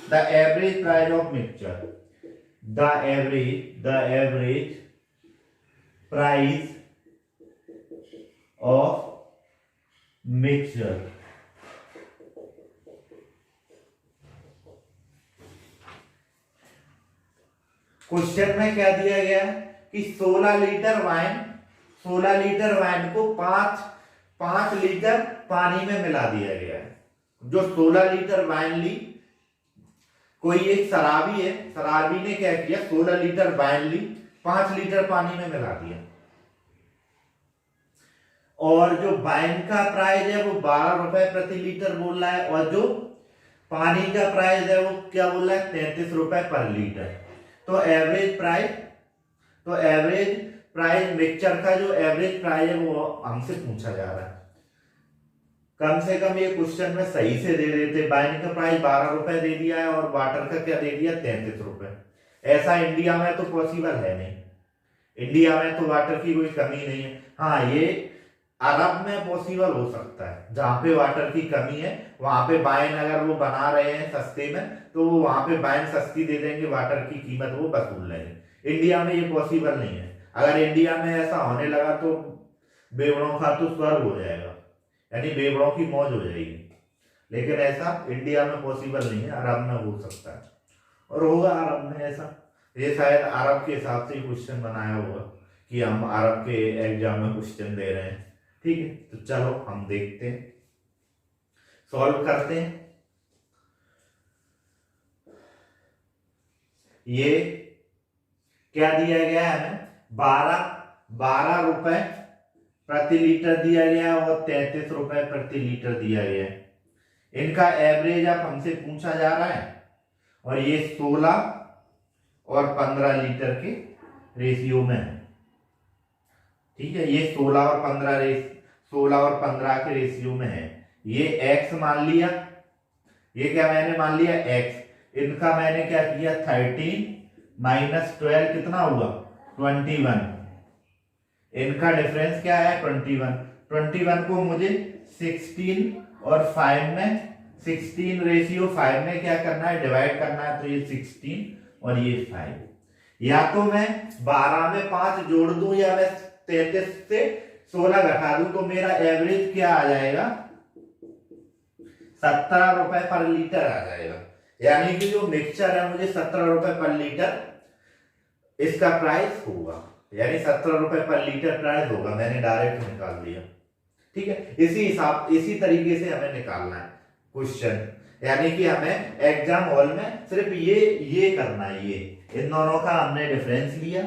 The average price of mixture. The average price of mixture. Question में क्या दिया गया कि 16 लीटर वाइन को 5 लीटर पानी में मिला दिया गया है। जो 16 लीटर वाइन ली, कोई एक शराबी ने क्या किया, 16 लीटर वाइन ली, 5 लीटर पानी में मिला दिया, और जो वाइन का प्राइस है वो 12 रुपए प्रति लीटर बोल रहा है, और जो पानी का प्राइस है वो क्या बोल रहा है, 33 रुपए पर लीटर। तो एवरेज प्राइस मिक्सचर का जो एवरेज प्राइस है वो हमसे पूछा जा रहा है। कम से कम ये क्वेश्चन में सही से दे देते, वाइन का प्राइस 12 रुपए दे दिया है और वाटर का क्या दे दिया, 33 रुपए। ऐसा इंडिया में तो पॉसिबल है नहीं, इंडिया में तो वाटर की कोई कमी नहीं है। हाँ, ये अरब में पॉसिबल हो सकता है, जहां पे वाटर की कमी है वहां पे वाइन अगर वो बना रहे हैं सस्ते में, तो वो वहां पे वाइन सस्ती दे देंगे, वाटर की कीमत वो वसूल लेंगे। इंडिया में ये पॉसिबल नहीं है। अगर इंडिया में ऐसा होने लगा तो बेवड़ों का तो स्वर्ग हो जाएगा, यानी बेवड़ों की मौज हो जाएगी। लेकिन ऐसा इंडिया में पॉसिबल नहीं है, अरब में हो सकता है और होगा अरब में ऐसा। ये शायद अरब के हिसाब से क्वेश्चन बनाया होगा कि हम अरब के एग्जाम में क्वेश्चन दे रहे हैं। ठीक है, तो चलो हम देखते हैं, सॉल्व करते हैं। ये क्या दिया गया है हमें, 12 रुपए प्रति लीटर दिया गया है और 33 रुपए प्रति लीटर दिया गया है। इनका एवरेज अब हमसे पूछा जा रहा है, और ये 16 और 15 लीटर के रेशियो में है। ठीक है, ये 16 और 15 के रेशियो में है। ये x मान लिया, ये क्या मैंने मान लिया x, इनका मैंने क्या किया 13 माइनस 12 कितना हुआ 21, इनका डिफरेंस क्या है 21 को मुझे 16 और 5 में 16 रेशियो 5 में क्या करना है, डिवाइड करना है। तो ये 16 और ये 5, या तो मैं 12 में 5 जोड़ दूं या मैं 33 से 16 घटा दूं, तो मेरा एवरेज क्या आ जाएगा 17 रुपए पर लीटर आ जाएगा। यानी कि जो मिक्सचर है मुझे 17 रुपए पर लीटर इसका प्राइस होगा, यानी 17 रुपए पर लीटर प्राइस होगा। मैंने डायरेक्ट निकाल दिया। ठीक है, इसी तरीके से हमें निकालना है क्वेश्चन, यानी कि हमें एग्जाम हॉल में सिर्फ ये करना है, ये इन दोनों का हमने डिफरेंस लिया,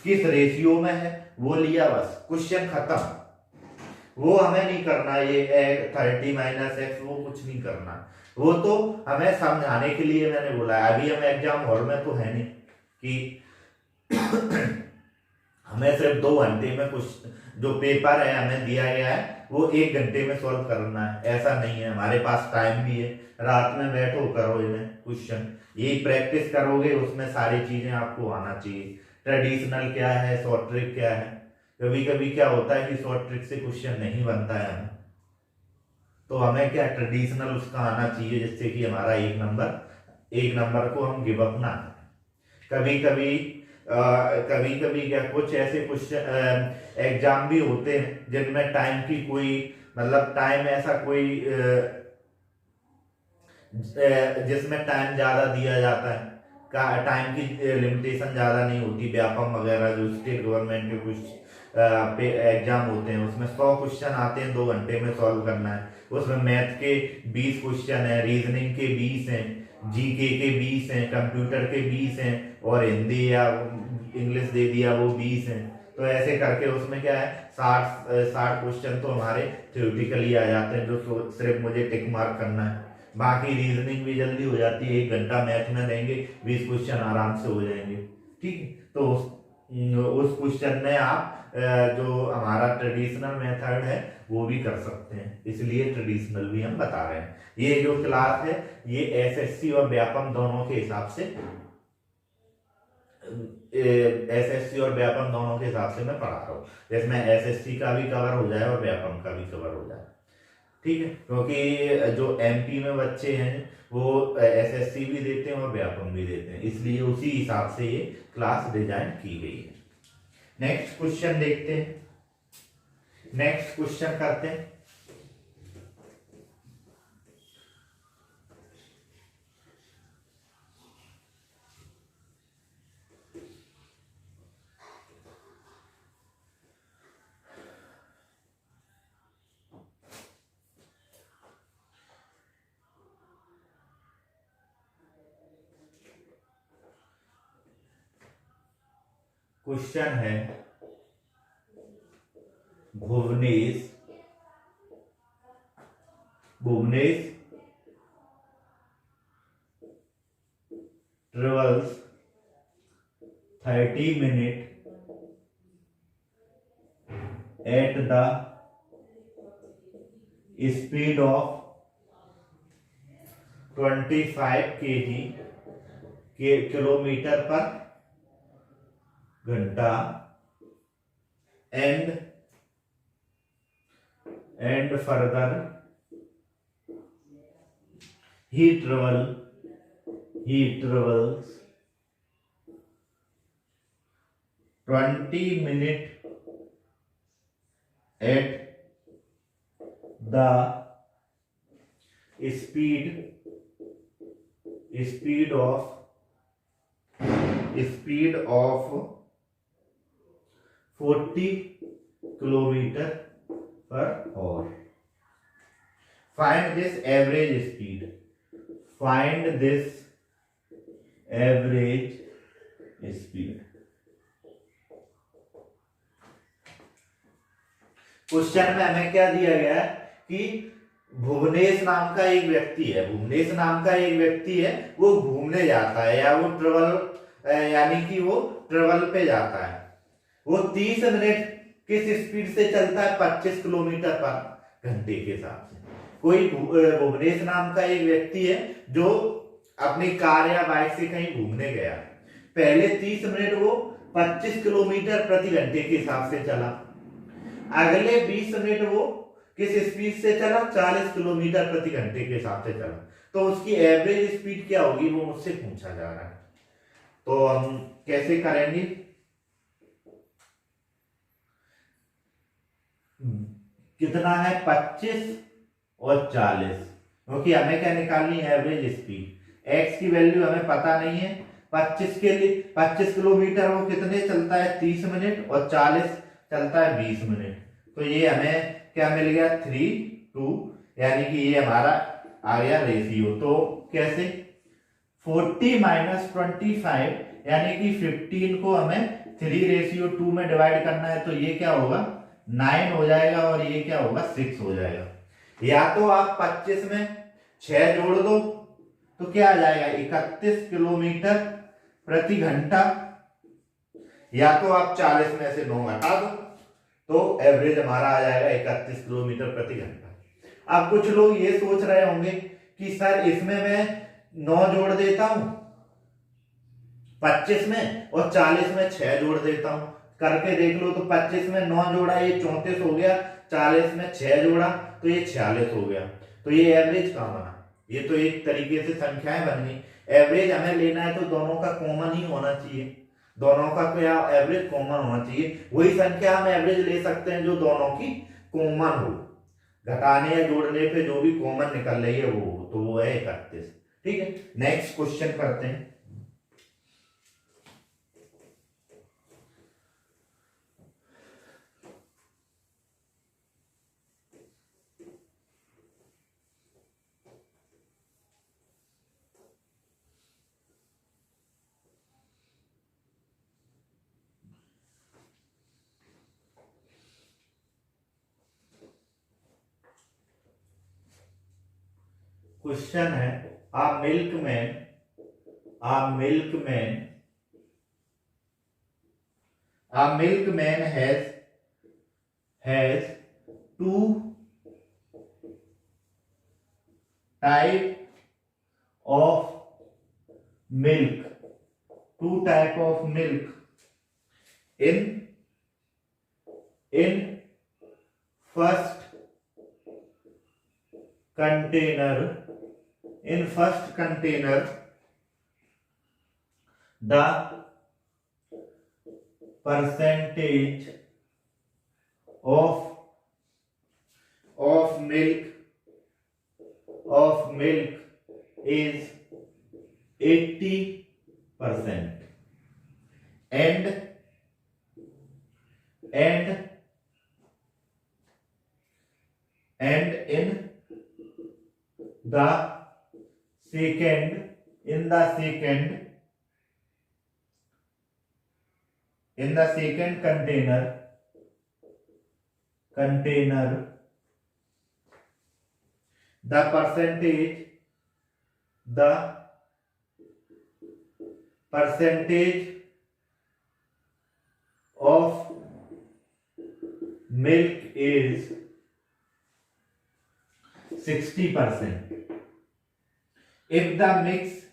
किस रेशियो में है वो लिया, बस क्वेश्चन खत्म। वो हमें नहीं करना, ये 30 - x वो कुछ नहीं करना, वो तो हमें समझाने के लिए मैंने बोला है। अभी हम एग्जाम हॉल में तो है नहीं कि हमें सिर्फ 2 घंटे में कुछ जो पेपर है हमें दिया गया है वो 1 घंटे में सॉल्व करना है, ऐसा नहीं है। हमारे पास टाइम भी है, रात में बैठो करो इन्हें क्वेश्चन, यही प्रैक्टिस करोगे, उसमें सारी चीजें आपको आना चाहिए। ट्रेडिशनल क्या है, शॉर्ट ट्रिक क्या है, कभी कभी क्या होता है कि शॉर्ट ट्रिक से क्वेश्चन नहीं बनता है हमें, तो हमें क्या ट्रेडिशनल उसका आना चाहिए, जिससे कि हमारा एक नंबर को हम गिव अप ना करें। कभी कभी क्या कुछ ऐसे क्वेश्चन एग्जाम भी होते हैं जिनमें टाइम की कोई मतलब टाइम ऐसा कोई जिसमें टाइम ज्यादा दिया जाता है, टाइम की लिमिटेशन ज्यादा नहीं होती। व्यापम वगैरह जो स्टेट गवर्नमेंट के कुछ एग्जाम होते हैं उसमें 100 क्वेश्चन आते हैं, 2 घंटे में सॉल्व करना है। उसमें मैथ के 20 क्वेश्चन है, रीजनिंग के 20 हैं, जीके के 20 हैं, कंप्यूटर के 20 हैं, और हिंदी या इंग्लिश दे दिया वो 20 हैं। तो ऐसे करके उसमें क्या है 60 क्वेश्चन तो हमारे थ्योरेटिकली आ जाते हैं, जो सिर्फ मुझे टिक मार्क करना है। बाकी रीजनिंग भी जल्दी हो जाती है, 1 घंटा मैथ में देंगे, 20 क्वेश्चन आराम से हो जाएंगे। ठीक, तो उस क्वेश्चन में आप जो हमारा ट्रेडिशनल मेथड है वो भी कर सकते हैं, इसलिए ट्रेडिशनल भी हम बता रहे हैं। ये जो क्लास है ये एसएससी और व्यापम दोनों के हिसाब से मैं पढ़ा रहा हूँ, जिसमें एसएससी का भी कवर हो जाए और व्यापम का भी कवर हो जाए। ठीक है, क्योंकि जो एमपी में बच्चे हैं वो एसएससी भी देते हैं और व्यापम भी देते हैं, इसलिए उसी हिसाब से ये क्लास डिजाइन की गई है। नेक्स्ट क्वेश्चन देखते हैं, नेक्स्ट क्वेश्चन करते हैं। क्वेश्चन है Bhuvnesh travels 30 minutes at the speed of 25 kilometre पर घंटा and further he travels 20 minutes at the speed of 40 kilometre per hour. Find this average speed. Question में हमें क्या दिया गया है कि भुवनेश नाम का एक व्यक्ति है, वो घूमने जाता है या वो ट्रेवल यानी कि वो ट्रेवल पे जाता है। वो 30 मिनट किस स्पीड से चलता है, 25 किलोमीटर पर घंटे के हिसाब से। कोई भुवनेश नाम का एक व्यक्ति है जो अपनी कार या बाइक से कहीं घूमने गया, पहले 30 मिनट वो 25 किलोमीटर प्रति घंटे के हिसाब से चला, अगले 20 मिनट वो किस स्पीड से चला, 40 किलोमीटर प्रति घंटे के हिसाब से चला। तो उसकी एवरेज स्पीड क्या होगी वो मुझसे पूछा जा रहा है। तो हम कैसे करेंगे, कितना है 25 और 40, क्योंकि हमें क्या निकालनी है एवरेज स्पीड। एक्स की वैल्यू हमें पता नहीं है, 25 के लिए 25 किलोमीटर वो कितने चलता है 30 मिनट और 40 चलता है 20 मिनट। तो ये हमें क्या मिल गया 3:2, यानी कि ये हमारा आ गया रेशियो। तो कैसे 40 - 25 यानी कि 15 को हमें 3:2 में डिवाइड करना है, तो ये क्या होगा 9 हो जाएगा और ये क्या होगा 6 हो जाएगा। या तो आप 25 में 6 जोड़ दो तो क्या आ जाएगा 31 किलोमीटर प्रति घंटा, या तो आप 40 में से 9 घटा दो तो एवरेज हमारा आ जाएगा 31 किलोमीटर प्रति घंटा। अब कुछ लोग ये सोच रहे होंगे कि सर इसमें मैं 9 जोड़ देता हूं 25 में और 40 में 6 जोड़ देता हूं, करके देख लो। तो 25 में 9 जोड़ा ये 34 हो गया, 40 में 6 जोड़ा तो ये 46 हो गया। तो ये एवरेज कहां बना, ये तो एक तरीके से संख्याएं बन गई। एवरेज हमें लेना है तो दोनों का कॉमन ही होना चाहिए, दोनों का क्या एवरेज कॉमन होना चाहिए। वही संख्या हम एवरेज ले सकते हैं जो दोनों की कॉमन हो, घटाने या जोड़ने पे जो भी कॉमन निकल रही है वो, तो वो है 31। ठीक है, नेक्स्ट क्वेश्चन करते हैं। क्वेश्चन है a milkman has two type of milk in first container the percentage of milk is 80%, and in the second container the percentage of milk is 60%. If the mix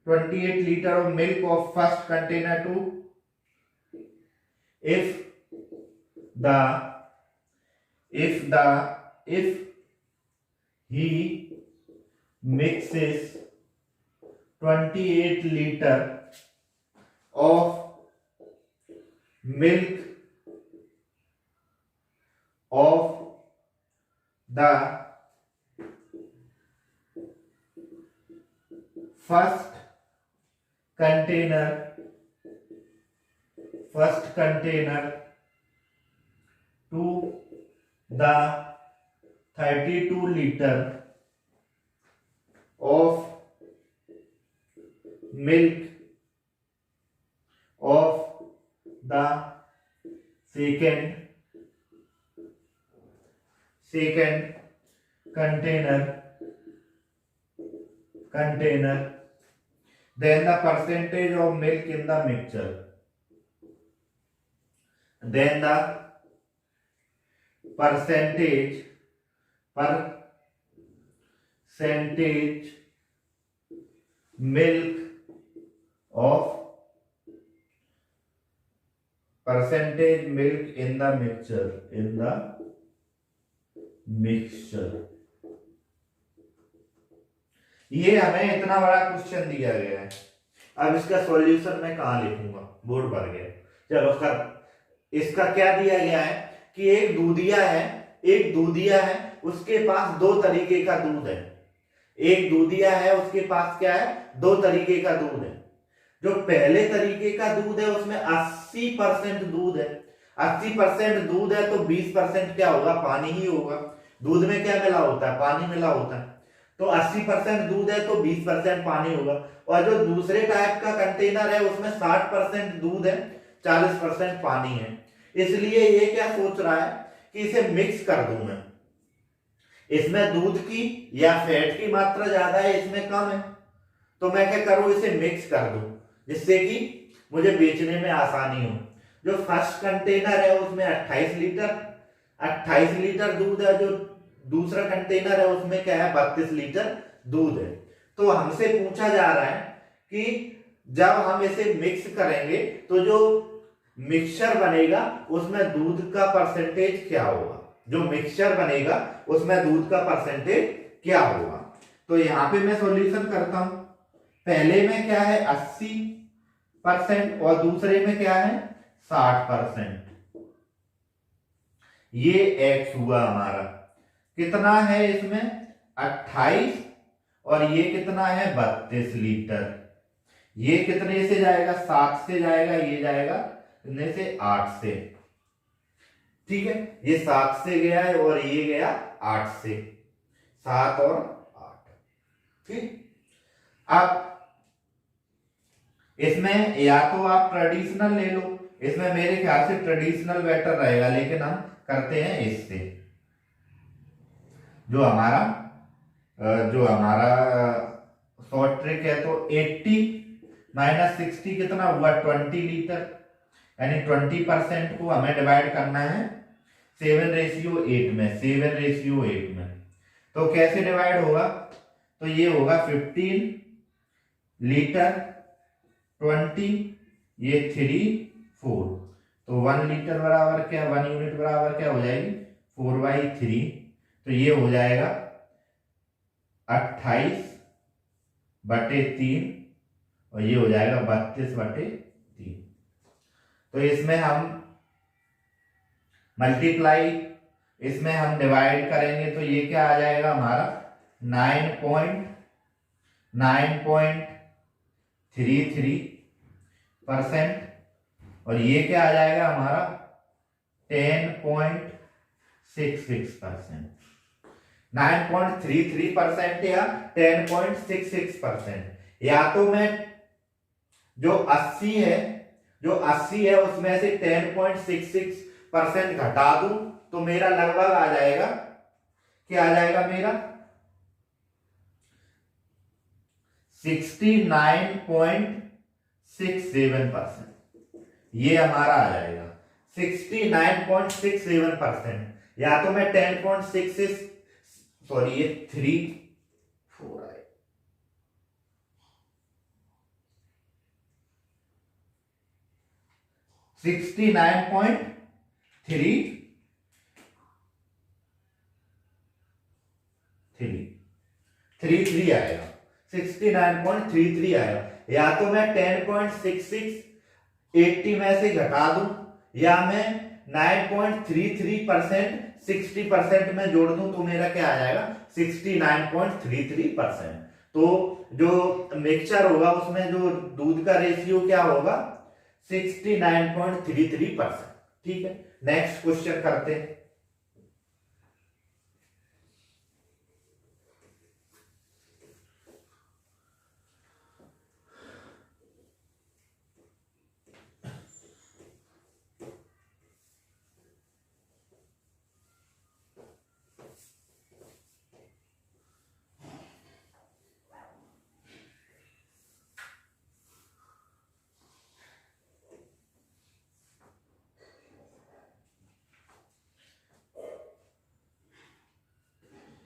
28 liter of milk of first container to if he mixes 28 liter of milk of the first container to the 32 liter of milk of the second container, then the percentage of milk in the mixture, then the percentage milk in the mixture, ये हमें इतना बड़ा क्वेश्चन दिया गया है। अब इसका सॉल्यूशन मैं कहां लिखूंगा, बोर्ड पर गया। चलो कर, इसका क्या दिया गया है कि एक दूधिया है उसके पास 2 तरीके का दूध है। एक दूधिया है उसके पास क्या है 2 तरीके का दूध है। जो पहले तरीके का दूध है उसमें 80% दूध है। 80% दूध है तो 20% क्या होगा, पानी ही होगा। दूध में क्या मिला होता है, पानी मिला होता है। तो 80% दूध है तो 20% पानी होगा। और जो दूसरे टाइप का कंटेनर है उसमें 60% दूध है, 40% पानी है। इसलिए ये क्या सोच रहा है कि इसे मिक्स कर दूं मैं, इसमें दूध की या फैट की मात्रा ज्यादा है, इसमें कम है, तो मैं क्या करूं, इसे मिक्स कर दूं जिससे कि मुझे बेचने में आसानी हो। जो फर्स्ट कंटेनर है उसमें 28 लीटर दूध है, जो दूसरा कंटेनर है उसमें क्या है, 32 लीटर दूध है। तो हमसे पूछा जा रहा है कि जब हम इसे मिक्स करेंगे तो जो मिक्सचर बनेगा उसमें दूध का परसेंटेज क्या होगा, जो मिक्सचर बनेगा उसमें दूध का परसेंटेज क्या होगा। तो यहां पे मैं सॉल्यूशन करता हूं। पहले में क्या है 80% और दूसरे में क्या है 60%। ये x हुआ हमारा, कितना है इसमें 28 और ये कितना है 32 लीटर। ये कितने से जाएगा, 7 से जाएगा, ये जाएगा कितने से, 8 से। ठीक है, ये 7 से गया है और ये गया 8 से, 7 और 8। ठीक, अब इसमें या तो आप ट्रेडिशनल ले लो, इसमें मेरे ख्याल से ट्रेडिशनल बेटर रहेगा, लेकिन हम करते हैं इससे। जो हमारा शॉर्ट ट्रिक है, तो 80 माइनस 60 कितना हुआ 20 लीटर, यानी 20% को हमें डिवाइड करना है 7:8 में, 7:8 में। तो कैसे डिवाइड होगा, तो ये होगा 15 लीटर 20, ये 3 4, तो 1 लीटर बराबर क्या, 1 यूनिट बराबर क्या हो जाएगी 4/3। तो ये हो जाएगा 28/3 और ये हो जाएगा 32/3। तो इसमें हम मल्टीप्लाई, इसमें हम डिवाइड करेंगे तो ये क्या आ जाएगा हमारा 9.33%, और ये क्या आ जाएगा हमारा 10.66%। 9.33% या 10.66%। या तो मैं जो 80 है उसमें से 10.66% घटा दूं तो मेरा लगभग आ जाएगा, क्या आ जाएगा मेरा 69.67%। ये हमारा आ जाएगा 69.67%। या तो मैं 10.66, सॉरी ये 3 4 आए, 69.33 आएगा, 69.33 आएगा। या तो मैं 10.66 80 में से घटा दूं, या मैं 9.33% 60% में जोड़ दूं, तो मेरा क्या आ जाएगा 69.33%। तो जो मिक्सचर होगा उसमें जो दूध का रेशियो क्या होगा 69.33%। ठीक है, नेक्स्ट क्वेश्चन करते हैं।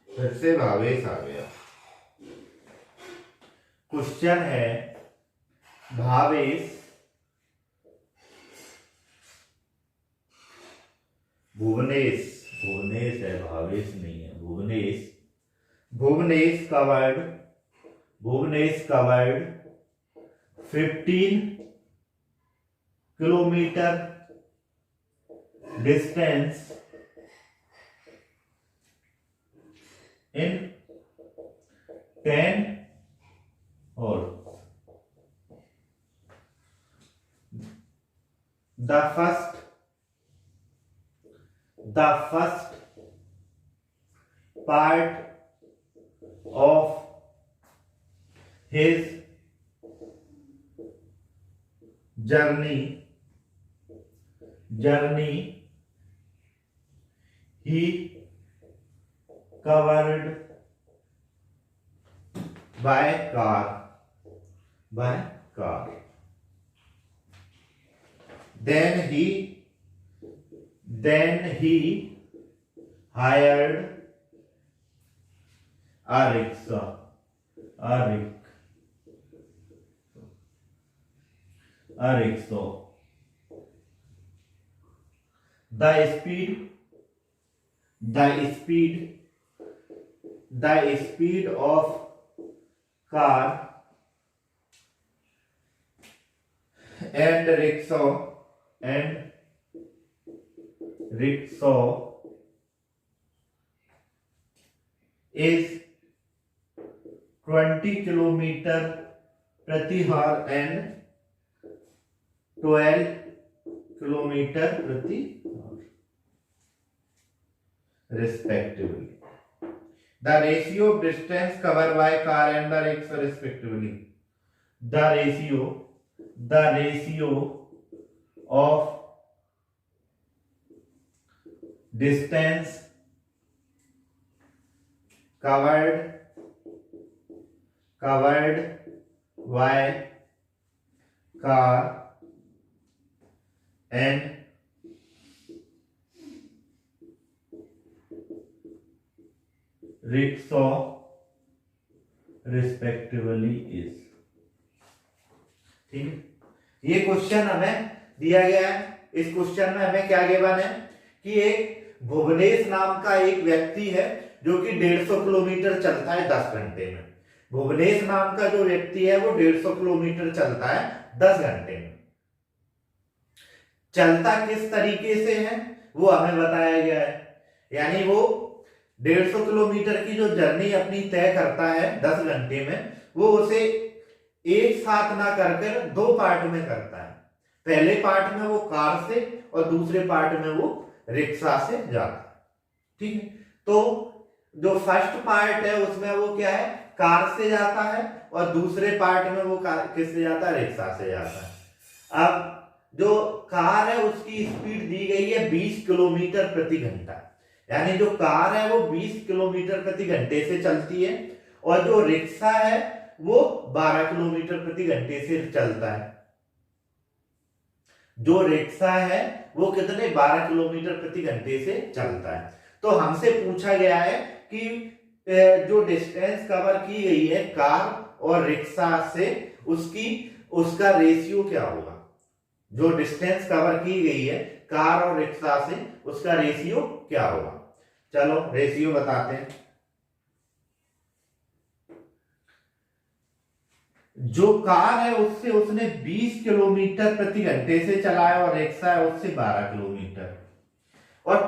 फिर से भावेश आ गया। क्वेश्चन है भावेश भुवनेश है, भावेश नहीं है, Bhuvnesh covered 15 kilometre distance in 10 hours. The first the first part of his journey he covered by car. Then he hired a rickshaw. The speed of car and rickshaw is 20 kilometer प्रति hour and 12 kilometer प्रति hour respectively. The ratio of distance covered by car and the rickshaw respectively. The ratio of distance covered by car and rickshaw respectively is. ठीक है, ये क्वेश्चन हमें दिया गया है। इस क्वेश्चन में हमें क्या गिवन है कि एक भुवनेश नाम का एक व्यक्ति है जो कि 150 किलोमीटर चलता है 10 घंटे में। भुवनेश नाम का जो व्यक्ति है वो 150 किलोमीटर चलता है 10 घंटे में। चलता किस तरीके से है वो हमें बताया गया है, यानी वो 150 किलोमीटर की जो जर्नी अपनी तय करता है 10 घंटे में, वो उसे एक साथ ना कर दो पार्ट में करता है। पहले पार्ट में वो कार से और दूसरे पार्ट में वो रिक्शा से जाता है। ठीक है, तो जो फर्स्ट पार्ट है उसमें वो क्या है, कार से जाता है, और दूसरे पार्ट में वो किससे जाता है, रिक्शा से जाता है। अब जो कार है उसकी स्पीड दी गई है 20 किलोमीटर प्रति घंटा, यानी जो कार है वो 20 किलोमीटर प्रति घंटे से चलती है, और जो रिक्शा है वो 12 किलोमीटर प्रति घंटे से चलता है। जो रिक्शा है वो कितने 12 किलोमीटर प्रति घंटे से चलता है। तो हमसे पूछा गया है कि जो डिस्टेंस कवर की गई है कार और रिक्शा से उसका रेशियो क्या होगा। जो डिस्टेंस कवर की गई है कार और रिक्शा से उसका रेशियो क्या होगा। चलो रेशियो बताते हैं। जो कार है उससे उसने 20 किलोमीटर प्रति घंटे से चलाया और रिक्शा है उससे 12 किलोमीटर, और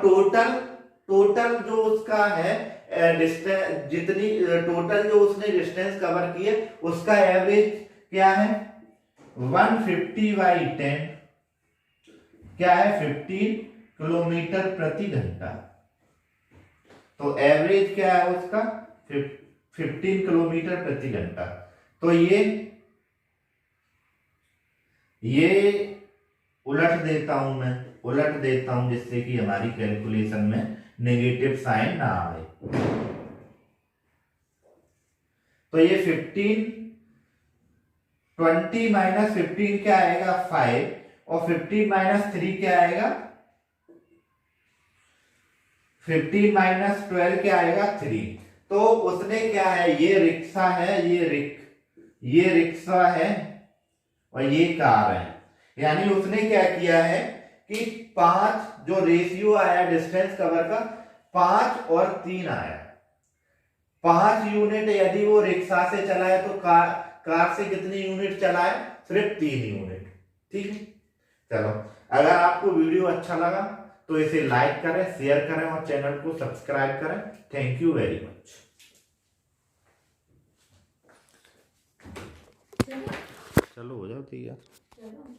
टोटल जो उसका है डिस्टेंस, जितनी टोटल जो उसने डिस्टेंस कवर की है उसका एवरेज क्या है 150/10 क्या है 15 किलोमीटर प्रति घंटा। तो एवरेज क्या है उसका 15 किलोमीटर प्रति घंटा। तो ये उलट देता हूं जिससे कि हमारी कैलकुलेशन में नेगेटिव साइन ना आए। तो ये 20 माइनस 15 क्या आएगा 5, और 15 माइनस 3 क्या आएगा 15 माइनस 12 क्या आएगा 3। तो उसने क्या है, ये रिक्शा है, ये रिक्शा है और ये कार है, यानी उसने क्या किया है कि 5 जो रेशियो आया डिस्टेंस कवर का 5 और 3 आया। 5 यूनिट यदि वो रिक्शा से चला है तो कार से कितनी यूनिट चला है, सिर्फ 3 यूनिट। ठीक है, चलो अगर आपको वीडियो अच्छा लगा तो इसे लाइक करें, शेयर करें और चैनल को सब्सक्राइब करें। Thank you very much. चलो हो जाओ ठीक है।